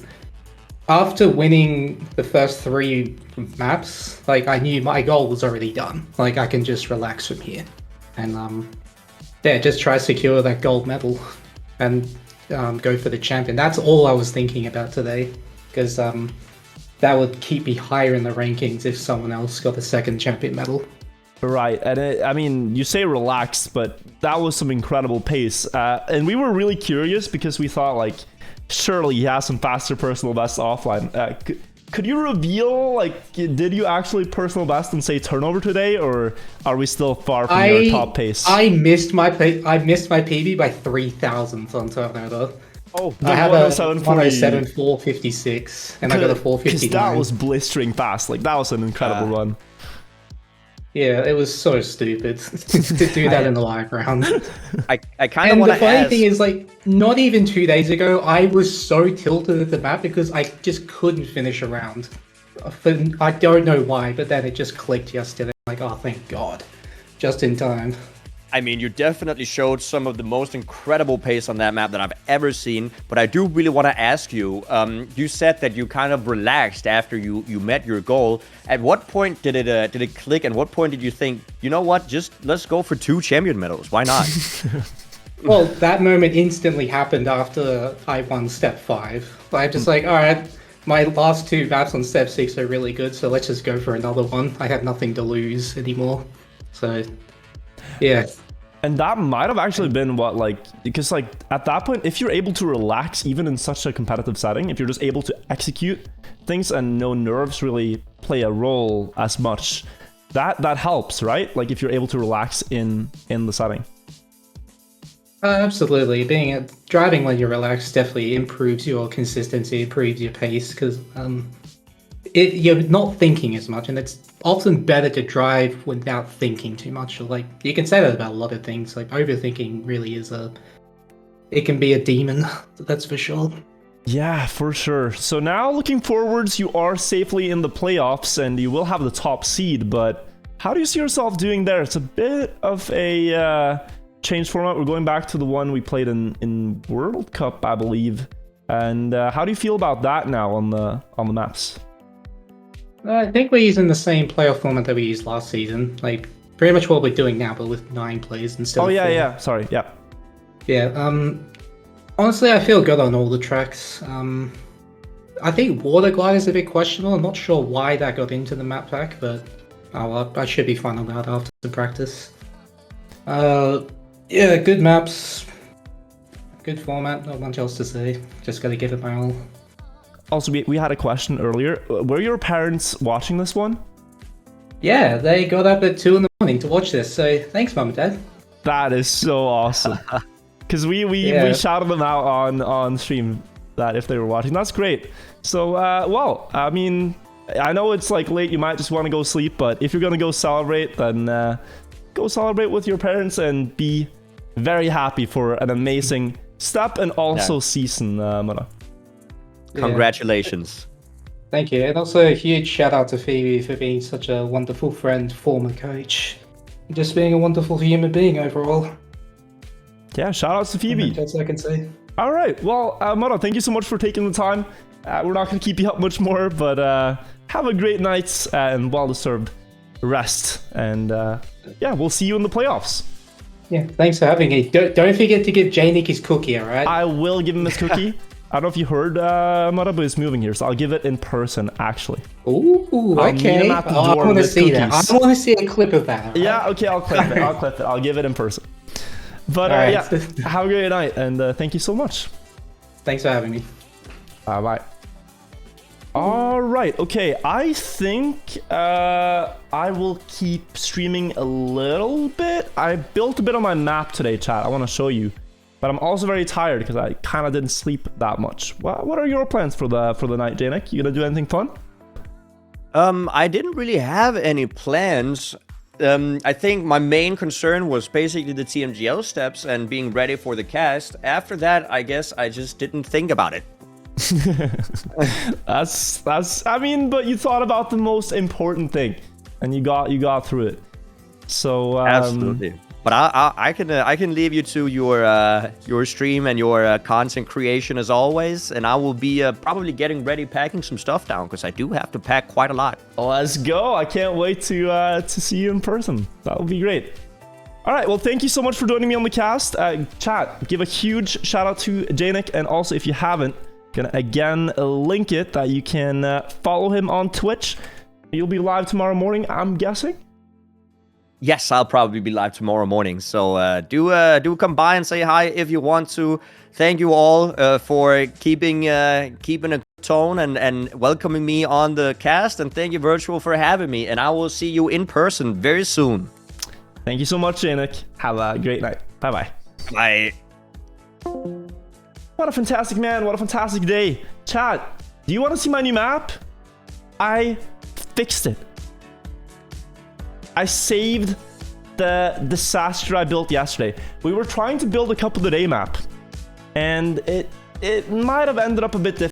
after winning the first 3 maps, like I knew my goal was already done. Like I can just relax from here and yeah, just try to secure that gold medal and go for the champion. That's all I was thinking about today, because that would keep me higher in the rankings if someone else got the second champion medal. Right, and I mean, you say relax, but that was some incredible pace. And we were really curious because we thought, like, surely he has some faster personal best offline. Could you reveal, like, did you actually personal best and say turnover today, or are we still far from your top pace? I missed my PB by 3,000 on turnover. Oh, I have a 107 456, and I got a 459. That was blistering fast. Like, that was an incredible run. Yeah, it was so stupid to do that in the live round. I kind of want to ask... And the funny thing is, like, not even 2 days ago, I was so tilted at the map because I just couldn't finish a round. I don't know why, but then it just clicked yesterday. Like, oh, thank God. Just in time. I mean, you definitely showed some of the most incredible pace on that map that I've ever seen, but I do really want to ask you, you said that you kind of relaxed after you met your goal. At what point did it click, and what point did you think, you know what, just let's go for 2 champion medals, why not? Well, that moment instantly happened after I won step 5. I'm just like, alright, my last 2 maps on step 6 are really good, so let's just go for another one. I have nothing to lose anymore, so... yeah. And that might have actually been what, like, because like at that point, if you're able to relax even in such a competitive setting, if you're just able to execute things and no nerves really play a role as much, that helps, right? Like if you're able to relax in the setting. Absolutely. Driving when you're relaxed definitely improves your consistency, improves your pace, because you're not thinking as much, and it's often better to drive without thinking too much. Like, you can say that about a lot of things. Like, overthinking really is it can be a demon, that's for sure. Yeah, for sure. So now looking forwards, you are safely in the playoffs and you will have the top seed, but how do you see yourself doing there? It's a bit of a changed format. We're going back to the one we played in World Cup, I believe. And how do you feel about that now on the maps? I think we're using the same playoff format that we used last season. Like, pretty much what we're doing now, but with 9 players instead of 4. Yeah. Sorry, yeah. Yeah, honestly, I feel good on all the tracks. I think Water Glide is a bit questionable. I'm not sure why that got into the map pack, but I should be fine on that after some practice. Yeah, good maps. Good format, not much else to say. Just gotta give it my all. Also, we had a question earlier. Were your parents watching this one? Yeah, they got up at 2 in the morning to watch this, so thanks, Mum and Dad. That is so awesome. Because we shouted them out on stream that if they were watching. That's great. So, well, I mean, I know it's like late, you might just want to go sleep, but if you're going to go celebrate, then go celebrate with your parents and be very happy for an amazing step and also season, Mona. Congratulations. Thank you. And also a huge shout out to Phoebe for being such a wonderful friend, former coach. Just being a wonderful human being overall. Yeah, shout outs to Phoebe. That's all I can say. All right. Well, Mona, thank you so much for taking the time. We're not going to keep you up much more, but have a great night and well-deserved rest. And yeah, we'll see you in the playoffs. Yeah, thanks for having me. Don't forget to give J-Nick his cookie, all right? I will give him his cookie. I don't know if you heard, Mara, but it's moving here, so I'll give it in person, actually. Ooh, okay. I want to see that. I want to see a clip of that. Right? Yeah, okay, I'll clip it. I'll give it in person. But yeah, have a great night, and thank you so much. Thanks for having me. Bye. All right, okay. I think I will keep streaming a little bit. I built a bit on my map today, chat. I want to show you. But I'm also very tired because I kind of didn't sleep that much. What are your plans for the night, Janik? You gonna do anything fun? I didn't really have any plans. I think my main concern was basically the Tmgl steps and being ready for the cast. After that, I guess I just didn't think about it. that's I mean, but you thought about the most important thing and you got through it. So absolutely. But I can leave you to your stream and your content creation as always, and I will be probably getting ready, packing some stuff down because I do have to pack quite a lot. Let's go! I can't wait to see you in person. That would be great. All right, well, thank you so much for joining me on the cast. Chat, give a huge shout out to Janik, and also if you haven't, gonna again link it that you can follow him on Twitch. You'll be live tomorrow morning, I'm guessing. Yes, I'll probably be live tomorrow morning. So do come by and say hi if you want to. Thank you all for keeping a tone and welcoming me on the cast. And thank you, Virtual, for having me. And I will see you in person very soon. Thank you so much, Janik. Have a great night. Bye-bye. Bye. What a fantastic man. What a fantastic day. Chat, do you want to see my new map? I fixed it. I saved the disaster I built yesterday. We were trying to build a couple of day map, and it might have ended up a bit different.